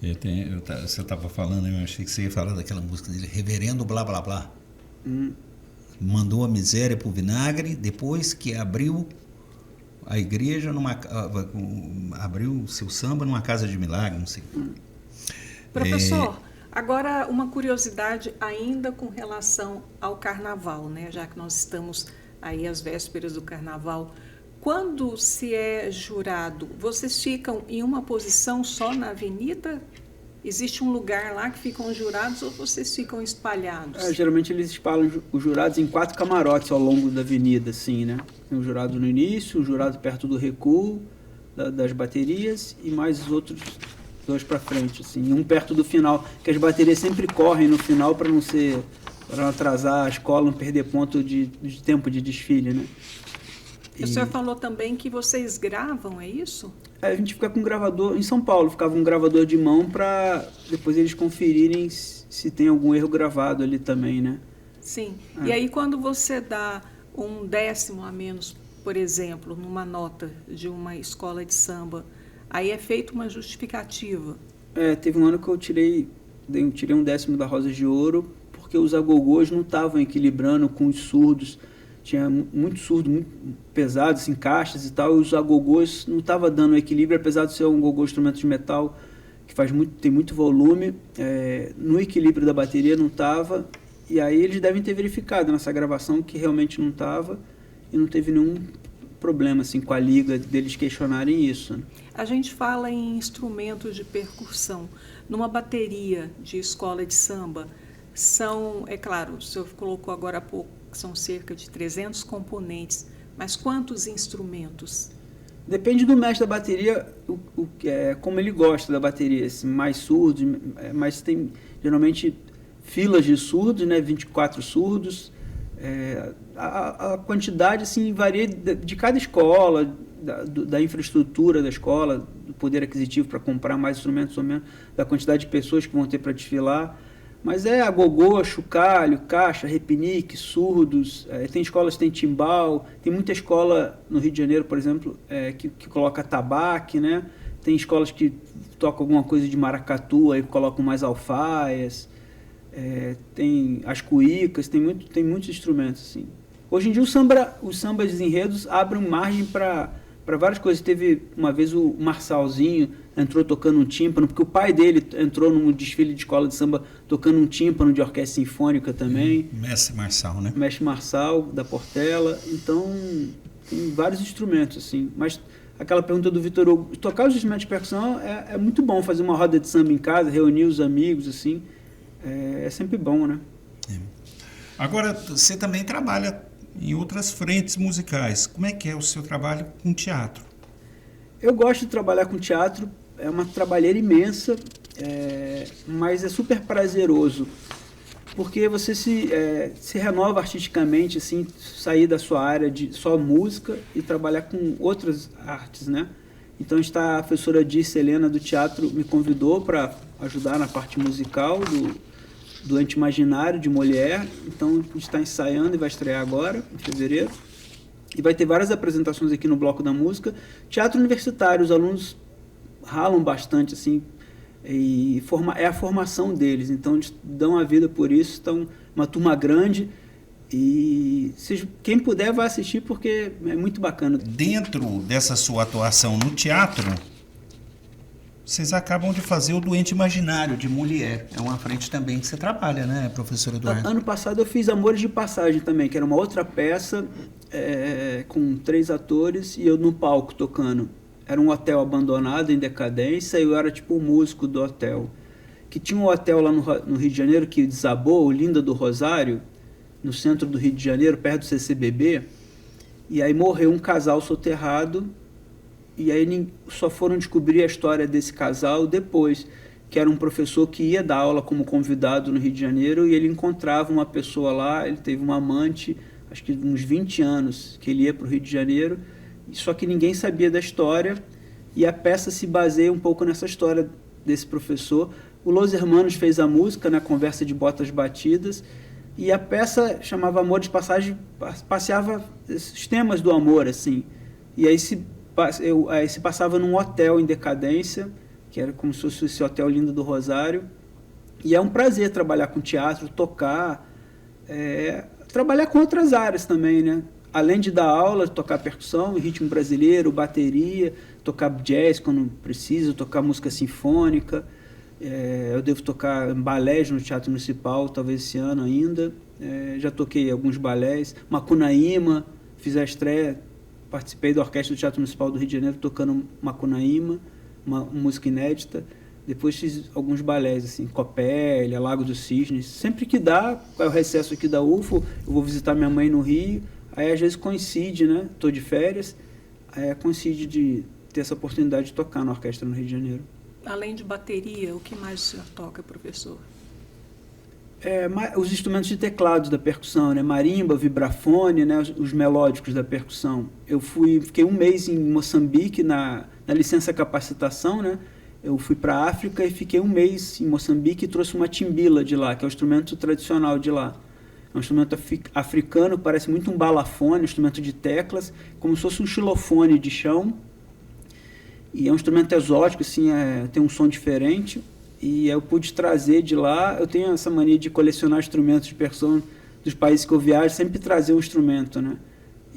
Você estava falando, eu achei que você ia falar daquela música dele, Reverendo Blá Blá Blá. Mandou a miséria pro vinagre, depois que abriu a igreja, abriu seu samba numa casa de milagre, não sei. Professor, agora uma curiosidade ainda com relação ao carnaval, né? Já que nós estamos aí às vésperas do carnaval. Quando se é jurado, vocês ficam em uma posição só na avenida? Existe um lugar lá que ficam os jurados ou vocês ficam espalhados? Geralmente eles espalham os jurados em 4 camarotes ao longo da avenida, assim, né? Tem um jurado no início, um jurado perto do recuo das baterias e mais os outros 2 para frente, assim, um perto do final, que as baterias sempre correm no final para não atrasar a escola, não perder ponto de tempo de desfile, né? O senhor falou também que vocês gravam, é isso? A gente fica com um gravador, em São Paulo, ficava um gravador de mão para depois eles conferirem se tem algum erro gravado ali também, né? Sim. E aí quando você dá um 10º a menos, por exemplo, numa nota de uma escola de samba, aí é feita uma justificativa. Teve um ano que eu tirei um 10º da Rosas de Ouro, porque os agogôs não estavam equilibrando com os surdos. Tinha muito surdo, muito pesado, assim, caixas e tal, e os agogôs não estavam dando equilíbrio, apesar de ser um agogô instrumento de metal que tem muito volume, no equilíbrio da bateria não estava, e aí eles devem ter verificado nessa gravação que realmente não estava, e não teve nenhum problema assim, com a liga deles questionarem isso, né? A gente fala em instrumentos de percussão. Numa bateria de escola de samba, é claro, o senhor colocou agora há pouco, que são cerca de 300 componentes, mas quantos instrumentos? Depende do mestre da bateria, como ele gosta da bateria, assim, mais surdos, mas tem geralmente filas de surdos, né, 24 surdos. A quantidade assim, varia de cada escola, da infraestrutura da escola, do poder aquisitivo para comprar mais instrumentos ou menos, da quantidade de pessoas que vão ter para desfilar. Mas agogô, chocalho, caixa, repinique, surdos, tem escolas que tem timbal, tem muita escola no Rio de Janeiro, por exemplo, que coloca tabaque, né? Tem escolas que tocam alguma coisa de maracatu, aí colocam mais alfaias, tem as cuícas, tem muitos instrumentos, assim. Hoje em dia os sambas de enredos abrem margem para várias coisas. Teve uma vez o Marçalzinho entrou tocando um tímpano, porque o pai dele entrou num desfile de escola de samba tocando um tímpano de orquestra sinfônica também. Mestre Marçal, né? Mestre Marçal, da Portela. Então, tem vários instrumentos, assim. Mas aquela pergunta do Vitor Hugo, tocar os instrumentos de percussão é muito bom, fazer uma roda de samba em casa, reunir os amigos, assim, é sempre bom, né? Agora, você também trabalha em outras frentes musicais. Como é que é o seu trabalho com teatro? Eu gosto de trabalhar com teatro, é uma trabalheira imensa, mas é super prazeroso, porque você se renova artisticamente, assim, sair da sua área de só música e trabalhar com outras artes, né? Então a professora Dirce Helena do teatro me convidou para ajudar na parte musical do Anti-Imaginário de Molière. Então a gente está ensaiando e vai estrear agora, em fevereiro. E vai ter várias apresentações aqui no Bloco da Música. Teatro universitário, os alunos ralam bastante, assim, e é a formação deles. Então eles dão a vida por isso, estão uma turma grande. E quem puder vai assistir porque é muito bacana. Dentro dessa sua atuação no teatro, vocês acabam de fazer o Doente Imaginário de Molière. É uma frente também que você trabalha, né, professor Eduardo? Ano passado eu fiz Amores de Passagem também, que era uma outra peça com 3 atores e eu no palco tocando. Era um hotel abandonado, em decadência, e eu era tipo o músico do hotel. Que tinha um hotel lá no Rio de Janeiro que desabou, o Linda do Rosário, no centro do Rio de Janeiro, perto do CCBB, e aí morreu um casal soterrado, e aí só foram descobrir a história desse casal depois, que era um professor que ia dar aula como convidado no Rio de Janeiro, e ele encontrava uma pessoa lá, ele teve uma amante, acho que uns 20 anos, que ele ia para o Rio de Janeiro, só que ninguém sabia da história, e a peça se baseia um pouco nessa história desse professor. O Los Hermanos fez a música, na Conversa de Botas Batidas, e a peça chamava Amor de Passagem, passeava esses temas do amor, assim. E aí se passava num hotel em decadência, que era como se fosse esse hotel Linda do Rosário. E é um prazer trabalhar com teatro, tocar, trabalhar com outras áreas também, né? Além de dar aula, tocar percussão, ritmo brasileiro, bateria, tocar jazz quando precisa, tocar música sinfônica. Eu devo tocar balés no Teatro Municipal, talvez esse ano ainda. Já toquei alguns balés. Macunaíma, fiz a estreia, participei da Orquestra do Teatro Municipal do Rio de Janeiro tocando Macunaíma, uma música inédita. Depois fiz alguns balés, assim, Copélia, Lago dos Cisnes. Sempre que dá, é o recesso aqui da UFO, eu vou visitar minha mãe no Rio. Aí às vezes coincide, né? Estou de férias, aí coincide de ter essa oportunidade de tocar na orquestra no Rio de Janeiro. Além de bateria, o que mais o senhor toca, professor? Os instrumentos de teclado da percussão, né? Marimba, vibrafone, né? Os melódicos da percussão. Fiquei um mês em Moçambique na licença capacitação, né? Eu fui para a África e fiquei um mês em Moçambique e trouxe uma timbila de lá, que é o instrumento tradicional de lá. É um instrumento africano, parece muito um balafone, um instrumento de teclas, como se fosse um xilofone de chão. E é um instrumento exótico, assim, tem um som diferente. E eu pude trazer de lá. Eu tenho essa mania de colecionar instrumentos de percussão dos países que eu viajo, sempre trazer um instrumento, né?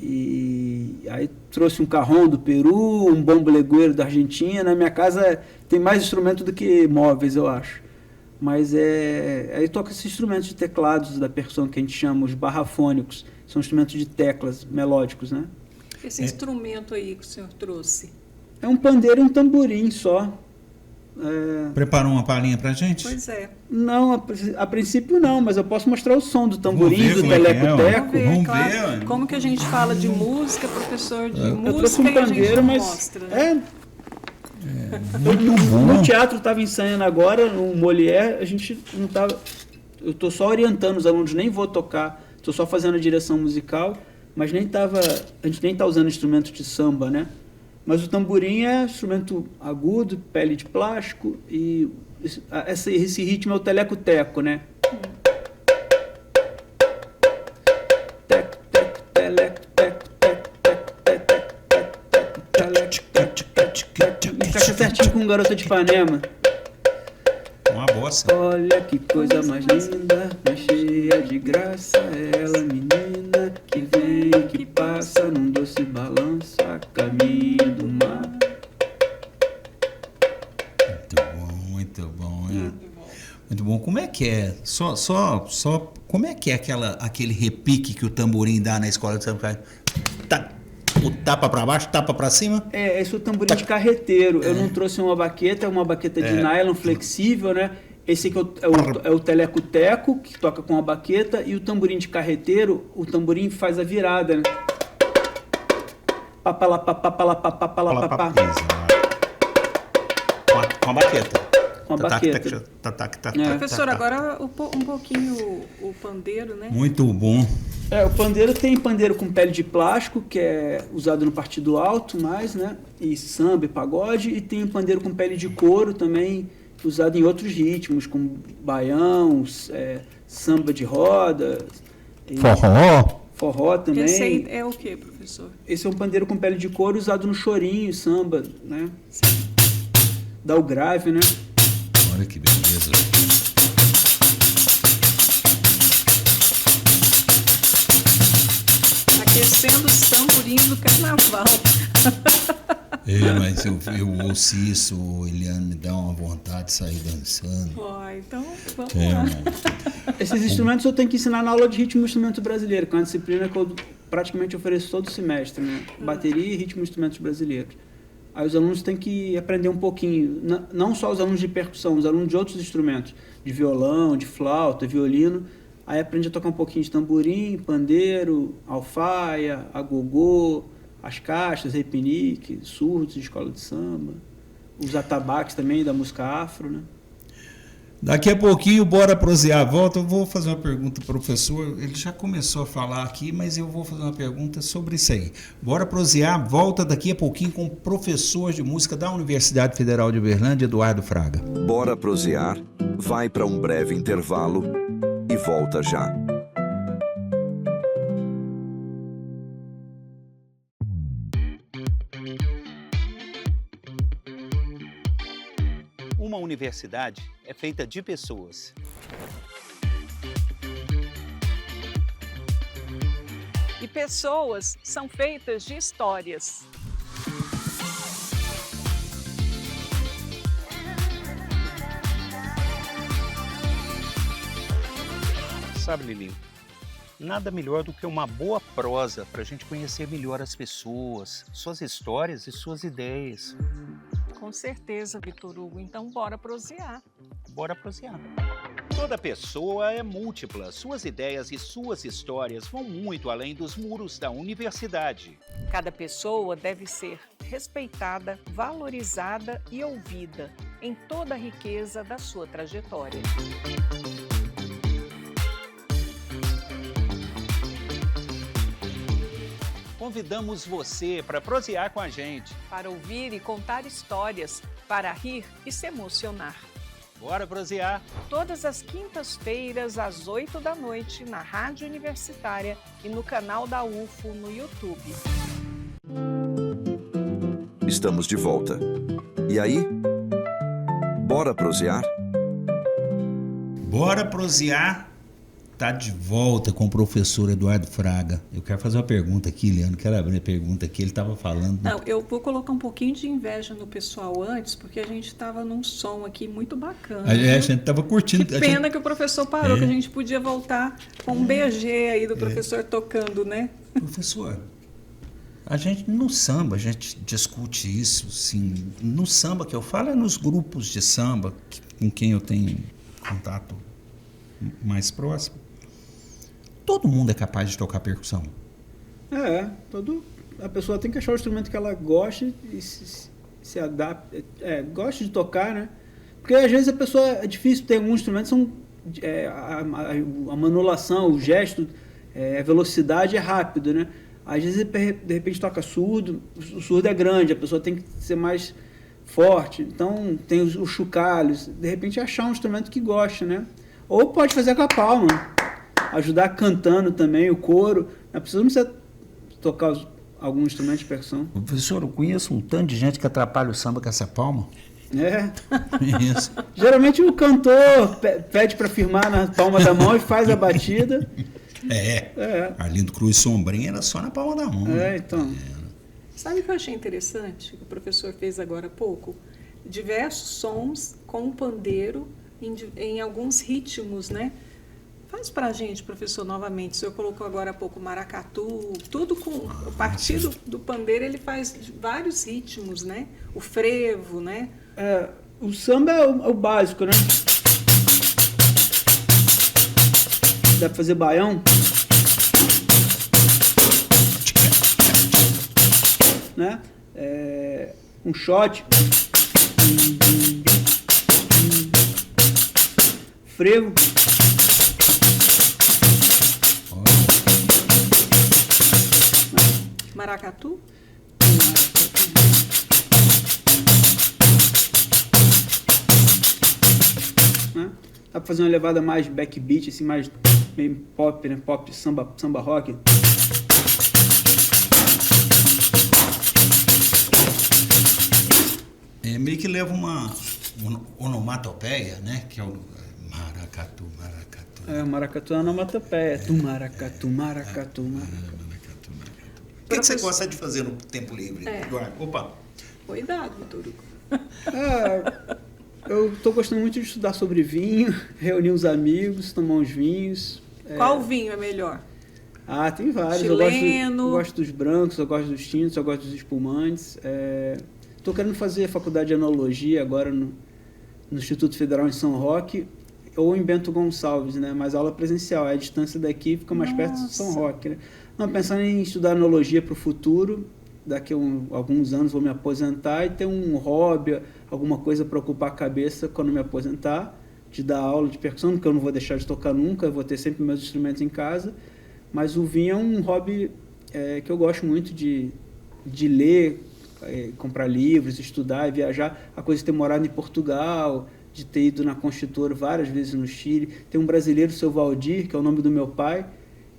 E aí trouxe um cajón do Peru, um bombo legueiro da Argentina. Na minha casa tem mais instrumento do que móveis, eu acho. Mas aí toca esses instrumentos de teclados da percussão que a gente chama os barrafônicos. São instrumentos de teclas melódicos, né? Esse instrumento aí que o senhor trouxe? É um pandeiro e um tamborim só. Preparou uma palhinha pra gente? Pois é. Não, a princípio não, mas eu posso mostrar o som do tamborim, do teleco-teco. Vamos ver. Como que a gente fala de música, professor de música, eu trouxe um pandeiro, mas mostra, né? Muito bom. No teatro estava ensaiando agora, no Molière, a gente não estava... Eu estou só orientando os alunos, nem vou tocar, estou só fazendo a direção musical, mas a gente nem está usando instrumento de samba, né? Mas o tamborim é instrumento agudo, pele de plástico, e esse ritmo é o teleco-teco, né? Teco, teco, teleco, teco, teco, teco, teco, teco, teleco. Encaixa certinho com Garota de Ipanema. Uma bossa. Olha que coisa mais linda, mais cheia de graça, ela menina que vem, que passa num doce balanço a caminho do mar. Muito bom, hein? Muito bom. Como é que é? Como é que é aquele repique que o tamborim dá na escola de samba? O tapa para baixo, tapa para cima? Esse é o tamborim de carreteiro. Eu não trouxe uma baqueta de nylon flexível, né? Esse aqui é o teleco-teco, que toca com a baqueta, e o tamborim de carreteiro, o tamborim faz a virada, né? Papalá, papalá, papalá, papá. Com a baqueta. Com a baqueta. Professor, agora um pouquinho o pandeiro, né? Muito bom. O pandeiro tem pandeiro com pele de plástico, que é usado no partido alto mais, né? E samba e pagode. E tem pandeiro com pele de couro também, usado em outros ritmos, como baião, samba de roda. Forró também. Esse aí é o que, professor? Esse é um pandeiro com pele de couro usado no chorinho, samba, né? Sim. Dá o grave, né? Olha que beleza. Aquecendo os tamborins do carnaval. Mas eu ouço isso, Eliane, me dá uma vontade de sair dançando. Então, vamos lá. Esses instrumentos eu tenho que ensinar na aula de ritmo e instrumento brasileiro, que é uma disciplina que eu praticamente ofereço todo semestre, né? Bateria e ritmo e instrumentos brasileiros. Aí os alunos têm que aprender um pouquinho, não só os alunos de percussão, os alunos de outros instrumentos, de violão, de flauta, violino. Aí aprende a tocar um pouquinho de tamborim, pandeiro, alfaia, agogô, as caixas, repinique, surdos de escola de samba, os atabaques também da música afro, né? Daqui a pouquinho, bora prosear a volta. Eu vou fazer uma pergunta para o professor. Ele já começou a falar aqui, mas eu vou fazer uma pergunta sobre isso aí. Bora prosear, volta daqui a pouquinho com o professor de música da Universidade Federal de Uberlândia, Eduardo Fraga. Bora prosear, vai para um breve intervalo e volta já. Uma universidade é feita de pessoas. E pessoas são feitas de histórias. Sabe, Lili, Nada melhor do que uma boa prosa para a gente conhecer melhor as pessoas, suas histórias e suas ideias. Com certeza, Vitor Hugo. Então, bora prosear. Bora prosear. Toda pessoa é múltipla. Suas ideias e suas histórias vão muito além dos muros da universidade. Cada pessoa deve ser respeitada, valorizada e ouvida em toda a riqueza da sua trajetória. Convidamos você para prosear com a gente. Para ouvir e contar histórias, para rir e se emocionar. Bora prosear! Todas as quintas-feiras, às 8 da noite, na Rádio Universitária e no canal da UFO no YouTube. Estamos de volta. E aí? Bora prosear? Bora prosear. Tá de volta com o professor Eduardo Fraga. Eu quero fazer uma pergunta aqui, Leandro. Quero abrir a pergunta aqui. Ele estava falando... Não, eu vou colocar um pouquinho de inveja no pessoal antes, porque a gente estava num som aqui muito bacana. A gente estava curtindo. Que pena que o professor parou, que a gente podia voltar com um BG aí do professor tocando, né? Professor, a gente no samba, a gente discute isso, assim, no samba que eu falo é nos grupos de samba com quem eu tenho contato mais próximo. Todo mundo é capaz de tocar percussão. A pessoa tem que achar o instrumento que ela goste e se adapta, gosta de tocar, né? Porque às vezes a pessoa, é difícil ter alguns instrumentos, a manulação, o gesto, a velocidade é rápido, né? Às vezes de repente toca surdo, o surdo é grande, a pessoa tem que ser mais forte, então tem os chocalhos, de repente achar um instrumento que goste, né? Ou pode fazer com a palma, ajudar cantando também, o coro. Não precisa tocar algum instrumento de percussão. Professor, eu conheço um tanto de gente que atrapalha o samba com essa palma. Isso. Geralmente o cantor pede para firmar na palma da mão e faz a batida. Arlindo Cruz Sombrinha era só na palma da mão. Então. Sabe o que eu achei interessante, que o professor fez agora há pouco? Diversos sons com o pandeiro em alguns ritmos, né? Faz pra gente, professor, novamente. O senhor colocou agora há pouco maracatu, tudo com... A partir do pandeiro ele faz vários ritmos, né? O frevo, né? O samba é o básico, né? Dá pra fazer baião. Né? Um shot. Frevo. Maracatu? Né? Dá pra fazer uma levada mais backbeat, assim, mais meio pop, né? Pop, samba rock. Meio que leva uma onomatopeia, né? Que é o maracatu, maracatu. Maracatu é onomatopeia. Tu maracatu, maracatu, maracatu. O que você gosta de fazer no tempo livre, Eduardo? Opa! Cuidado, Vitor Hugo. Eu estou gostando muito de estudar sobre vinho, reunir os amigos, tomar uns vinhos. Qual vinho é melhor? Tem vários. Chileno. Eu gosto dos brancos, eu gosto dos tintos, eu gosto dos espumantes. Estou querendo fazer faculdade de enologia agora no Instituto Federal em São Roque ou em Bento Gonçalves, né? Mas aula presencial. A distância daqui fica mais perto de São Roque, né? Não, pensando em estudar enologia para o futuro. Daqui a alguns anos vou me aposentar e ter um hobby, alguma coisa para ocupar a cabeça quando me aposentar, de dar aula de percussão, porque eu não vou deixar de tocar nunca, eu vou ter sempre meus instrumentos em casa. Mas o vinho é um hobby que eu gosto muito de ler, comprar livros, estudar e viajar. A coisa de ter morado em Portugal, de ter ido na Constitura várias vezes no Chile. Tem um brasileiro, o seu Valdir, que é o nome do meu pai,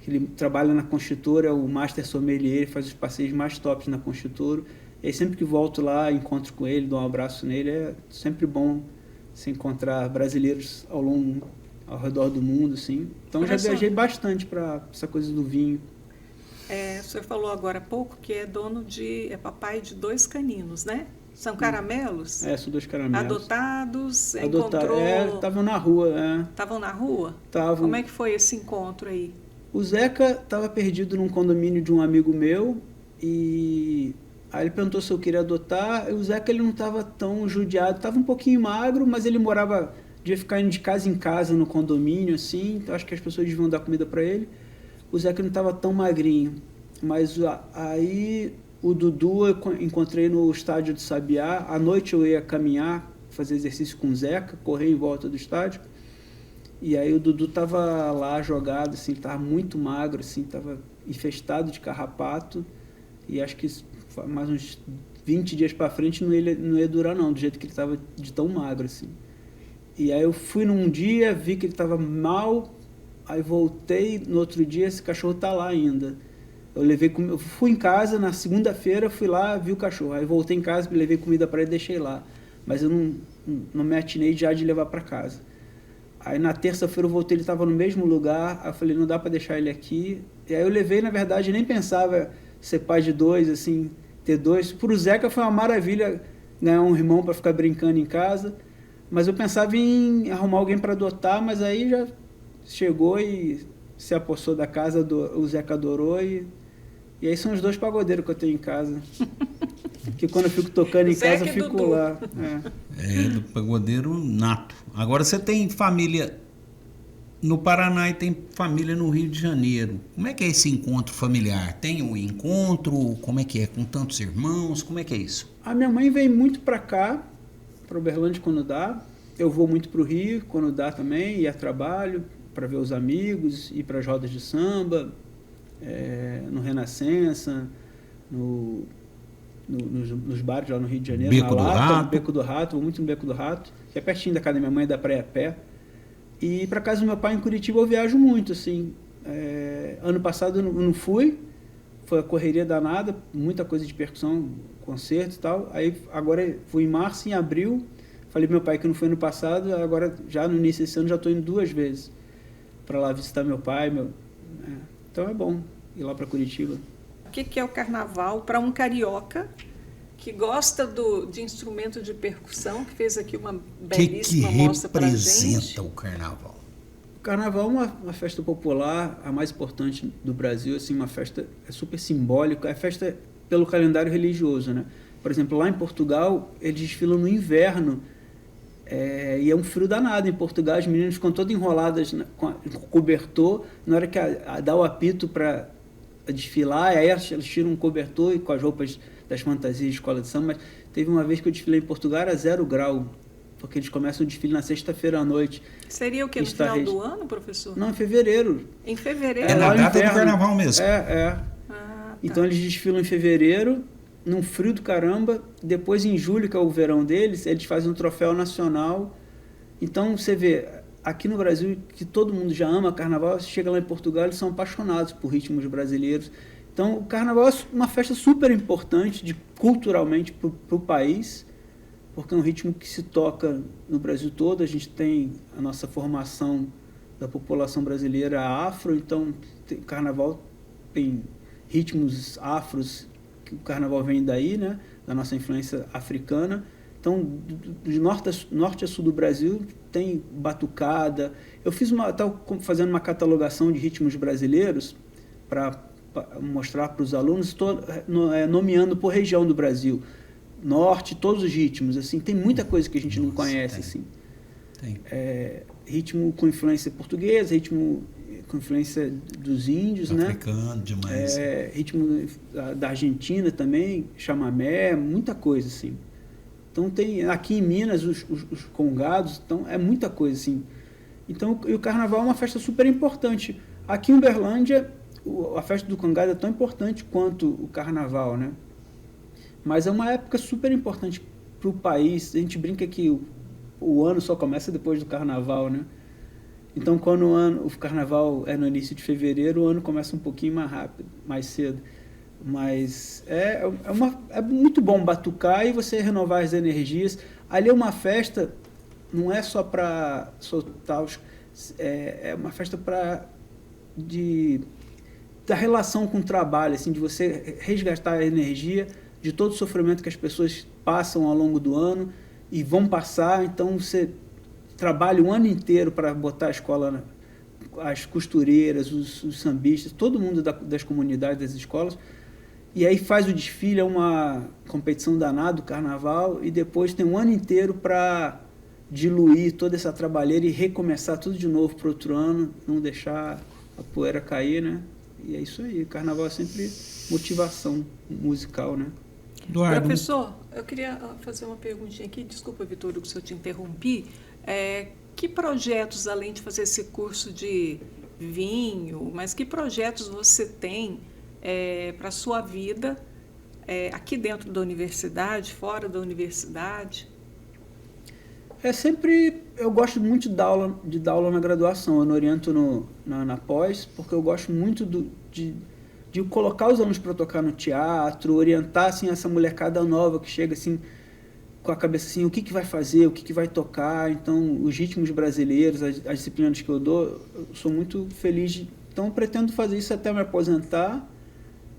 que ele trabalha na Constitura, é o Master Sommelier, ele faz os passeios mais tops na Constitura. E aí, sempre que volto lá, encontro com ele, dou um abraço nele. É sempre bom se encontrar brasileiros ao redor do mundo, assim. Então, já viajei bastante para essa coisa do vinho. O senhor falou agora há pouco que é papai de 2 caninos, né? São caramelos? São 2 caramelos. Adotados, encontrou... Estavam na rua, Estavam na rua? Estavam. Como é que foi esse encontro aí? O Zeca estava perdido num condomínio de um amigo meu e aí ele perguntou se eu queria adotar. E o Zeca ele não estava tão judiado, estava um pouquinho magro, mas ele morava, devia ficar indo de casa em casa no condomínio, assim, então acho que as pessoas deviam dar comida para ele. O Zeca não estava tão magrinho, mas aí o Dudu eu encontrei no estádio do Sabiá. À noite eu ia caminhar, fazer exercício com o Zeca, correr em volta do estádio. E aí o Dudu tava lá jogado, assim, tava muito magro, assim, tava infestado de carrapato. E acho que mais uns 20 dias para frente não ia durar não, do jeito que ele tava de tão magro, assim. E aí eu fui num dia, vi que ele tava mal, aí voltei, no outro dia esse cachorro tá lá ainda. Eu fui em casa, na segunda-feira fui lá, vi o cachorro. Aí voltei em casa, levei comida para ele e deixei lá. Mas eu não me atinei já de levar para casa. Aí na terça-feira eu voltei, ele estava no mesmo lugar, aí eu falei, não dá para deixar ele aqui. E aí eu levei, na verdade, nem pensava ser pai de 2, assim, ter 2. Pro Zeca foi uma maravilha ganhar um irmão para ficar brincando em casa, mas eu pensava em arrumar alguém para adotar, mas aí já chegou e se apossou da casa, o Zeca adorou e aí são os 2 pagodeiros que eu tenho em casa. Que quando eu fico tocando em casa, eu fico Dudu. lá. Do pagodeiro nato. Agora você tem família no Paraná e tem família no Rio de Janeiro. Como é que é esse encontro familiar? Tem um encontro? Como é que é? Com tantos irmãos? Como é que é isso? A minha mãe vem muito para cá, para Uberlândia quando dá. Eu vou muito para o Rio quando dá também, ir a trabalho, para ver os amigos, ir para as rodas de samba, no Renascença, nos bares lá no Rio de Janeiro, Beco do Lata, Rato. no Beco do Rato, vou muito no Beco do Rato, que é pertinho da casa da minha mãe, da praia a pé. E para casa do meu pai em Curitiba eu viajo muito, assim. Ano passado eu não fui, foi a correria danada, muita coisa de percussão, concerto e tal. Aí agora fui em março, em abril, falei pro meu pai que não foi ano passado, agora já no início desse ano já estou indo 2 vezes para lá visitar meu pai. Então é bom ir lá para Curitiba. O que é o carnaval para um carioca que gosta de instrumento de percussão, que fez aqui uma belíssima mostra para a gente? O que representa o carnaval? O carnaval é uma festa popular, a mais importante do Brasil, assim, uma festa super simbólica, é festa pelo calendário religioso, né? Por exemplo, lá em Portugal, eles desfilam no inverno, e é um frio danado em Portugal, as meninas ficam todas enroladas com cobertor, na hora que dá o apito para desfilar, aí elas tiram um cobertor e com as roupas das fantasias de escola de samba. Mas teve uma vez que eu desfilei em Portugal, era 0 grau, porque eles começam o desfile na sexta-feira à noite. Seria o que, no final do ano, professor? Não, em fevereiro. Em fevereiro? É na lá no data do inverno. carnaval mesmo. Ah, tá. Então eles desfilam em fevereiro, num frio do caramba. Depois em julho, que é o verão deles, eles fazem um troféu nacional. Então você vê, aqui no Brasil, que todo mundo já ama carnaval, você chega lá em Portugal, eles são apaixonados por ritmos brasileiros. Então o carnaval é uma festa super importante culturalmente para o país, porque é um ritmo que se toca no Brasil todo. A gente tem a nossa formação da população brasileira afro, então o carnaval tem ritmos afros, que o carnaval vem daí, né, da nossa influência africana. Então, de norte a sul do Brasil, tem batucada. Eu estava fazendo uma catalogação de ritmos brasileiros para mostrar para os alunos, estou nomeando por região do Brasil. Norte, todos os ritmos, assim, tem muita coisa que a gente não conhece, assim. Tem. Ritmo com influência portuguesa, ritmo com influência dos índios, Africano, demais. Ritmo da Argentina também, chamamé, muita coisa, assim. Então tem aqui em Minas os congados, então é muita coisa, assim. Então, e o carnaval é uma festa super importante. Aqui em Uberlândia, a festa do congado é tão importante quanto o carnaval, né? Mas é uma época super importante para o país. A gente brinca que o ano só começa depois do carnaval, né? Então, quando o carnaval é no início de fevereiro, o ano começa um pouquinho mais rápido, mais cedo. Mas é muito bom batucar e você renovar as energias. Ali é uma festa, não é só para soltar é uma festa da relação com o trabalho, assim, de você resgatar a energia de todo o sofrimento que as pessoas passam ao longo do ano e vão passar. Então você trabalha o ano inteiro para botar a escola as costureiras, os sambistas, todo mundo das comunidades, das escolas. E aí faz o desfile, é uma competição danada, o carnaval, e depois tem um ano inteiro para diluir toda essa trabalheira e recomeçar tudo de novo para outro ano, não deixar a poeira cair, né? E é isso aí, o carnaval é sempre motivação musical, né? Eduardo, Professor, eu queria fazer uma perguntinha aqui, desculpa, Vitor Hugo, se eu te interrompi. Que projetos, além de fazer esse curso de vinho, mas que projetos você tem para a sua vida aqui dentro da universidade, fora da universidade? Eu gosto muito de dar aula na graduação, eu não oriento na pós, porque eu gosto muito de colocar os alunos para tocar no teatro, orientar assim, essa molecada nova que chega assim, com a cabeça assim, o que vai fazer, o que vai tocar. Então, os ritmos brasileiros, as disciplinas que eu dou, eu sou muito feliz. Então, eu pretendo fazer isso até me aposentar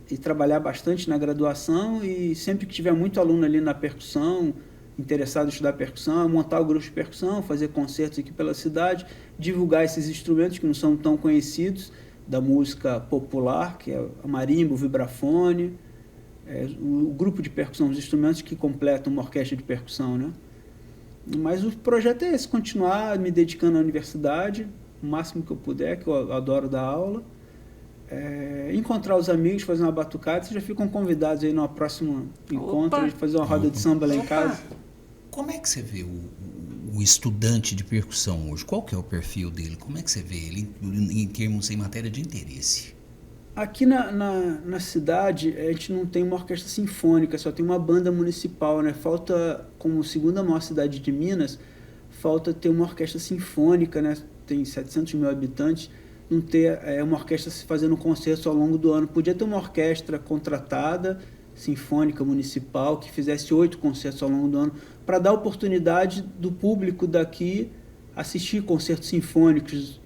e trabalhar bastante na graduação, e sempre que tiver muito aluno ali na percussão, interessado em estudar percussão, montar o grupo de percussão, fazer concertos aqui pela cidade, divulgar esses instrumentos que não são tão conhecidos, da música popular, que é a marimba, o vibrafone, o grupo de percussão, os instrumentos que completam uma orquestra de percussão, né? Mas o projeto é esse, continuar me dedicando à universidade, o máximo que eu puder, que eu adoro dar aula, encontrar os amigos, fazer uma batucada. Vocês já ficam convidados aí no próximo encontro, a gente fazer uma roda de samba lá em casa. como é que você vê o estudante de percussão hoje? Qual que é o perfil dele? Como é que você vê ele em termos, em matéria de interesse? Aqui na cidade, a gente não tem uma orquestra sinfônica, só tem uma banda municipal, né? Falta, como segunda maior cidade de Minas, falta ter uma orquestra sinfônica, né? Tem 700 mil habitantes, não ter uma orquestra fazendo concertos ao longo do ano. Podia ter uma orquestra contratada, sinfônica municipal, que fizesse 8 concertos ao longo do ano, para dar oportunidade do público daqui assistir concertos sinfônicos,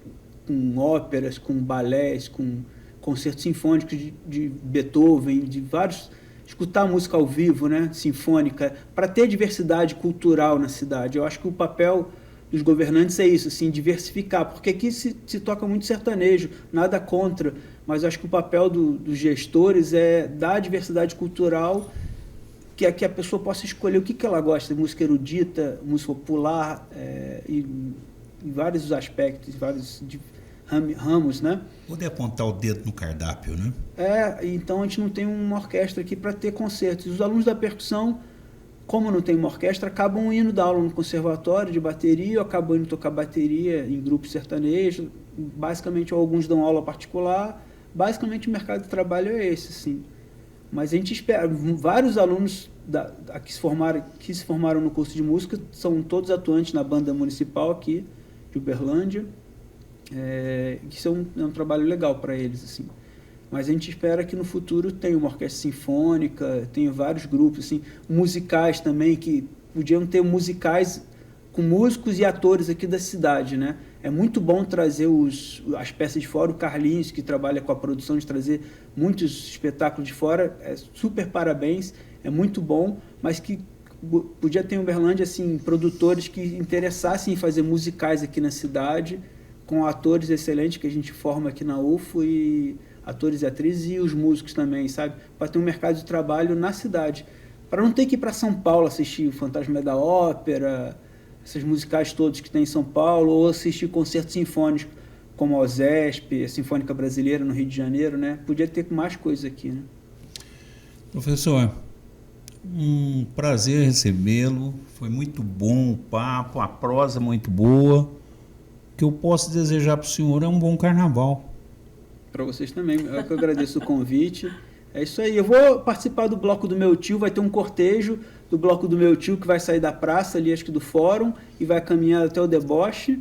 com óperas, com balés, com concertos sinfônicos de Beethoven, de vários, escutar música ao vivo, né, sinfônica, para ter diversidade cultural na cidade. Eu acho que o papel dos governantes é isso, assim, diversificar, porque aqui se toca muito sertanejo, nada contra, mas eu acho que o papel dos gestores é dar diversidade cultural, que a pessoa possa escolher o que ela gosta, música erudita, música popular, em vários aspectos, vários ramos, né? Poder apontar o dedo no cardápio, né? Então a gente não tem uma orquestra aqui para ter concertos. Os alunos da percussão, como não tem uma orquestra, acabam indo dar aula no conservatório de bateria, ou acabam indo tocar bateria em grupos sertanejos, basicamente, ou alguns dão aula particular. Basicamente o mercado de trabalho é esse, assim. Mas a gente espera, vários alunos que se formaram no curso de música são todos atuantes na banda municipal aqui de Uberlândia. Isso é um trabalho legal para eles, assim. Mas a gente espera que no futuro tenha uma orquestra sinfônica, tenha vários grupos, assim, musicais também, que podiam ter musicais com músicos e atores aqui da cidade, né? É muito bom trazer as peças de fora, o Carlinhos, que trabalha com a produção, de trazer muitos espetáculos de fora, super parabéns, é muito bom, mas que podia ter em Uberlândia, assim, produtores que interessassem em fazer musicais aqui na cidade, com atores excelentes que a gente forma aqui na UFO, e atores e atrizes, e os músicos também, sabe? Para ter um mercado de trabalho na cidade. Para não ter que ir para São Paulo assistir o Fantasma da Ópera, esses musicais todos que tem em São Paulo, ou assistir concertos sinfônicos, como a OSESP, a Sinfônica Brasileira no Rio de Janeiro, né? Podia ter mais coisa aqui, né? Professor, um prazer recebê-lo. Foi muito bom o papo, a prosa muito boa. O que eu posso desejar para o senhor é um bom carnaval. Para vocês também, eu que agradeço o convite. É isso aí, eu vou participar do bloco do meu tio, vai ter um cortejo do bloco do meu tio que vai sair da praça ali, acho que do fórum, e vai caminhar até o deboche,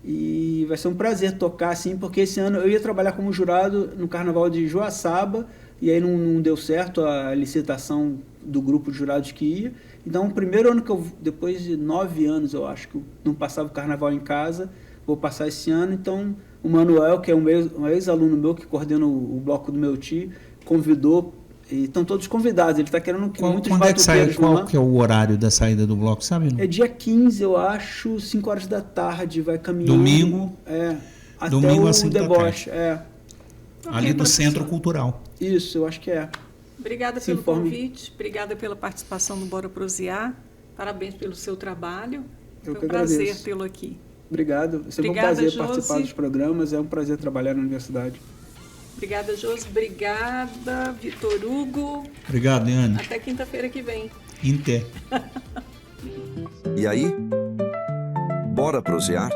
e vai ser um prazer tocar assim, porque esse ano eu ia trabalhar como jurado no carnaval de Joaçaba, e aí não deu certo a licitação do grupo de jurados que ia. Então o primeiro ano que eu, depois de 9 anos eu acho que eu não passava o carnaval em casa, vou passar esse ano. Então o Manuel, que é um ex-aluno meu que coordena o bloco do meu tio, convidou, e estão todos convidados. Ele está querendo que muitos batuqueiros... Qual que é o horário da saída do bloco, sabe? Não? É dia 15, eu acho, 5 horas da tarde, vai caminhando. Domingo? até Domingo o às 5 da deboche. Ali do professor. Centro Cultural. Isso, eu acho que é. Obrigada Se pelo informe. convite, obrigada pela participação no Bora Prosear. Parabéns pelo seu trabalho. Eu Foi que um prazer agradeço. tê-lo aqui. Obrigado. Sempre Obrigada, um prazer Josi. participar dos programas, é um prazer trabalhar na universidade. Obrigada, Josi. Obrigada, Vitor Hugo. Obrigado, Liane. Até quinta-feira que vem. Inter. E aí? Bora prosear?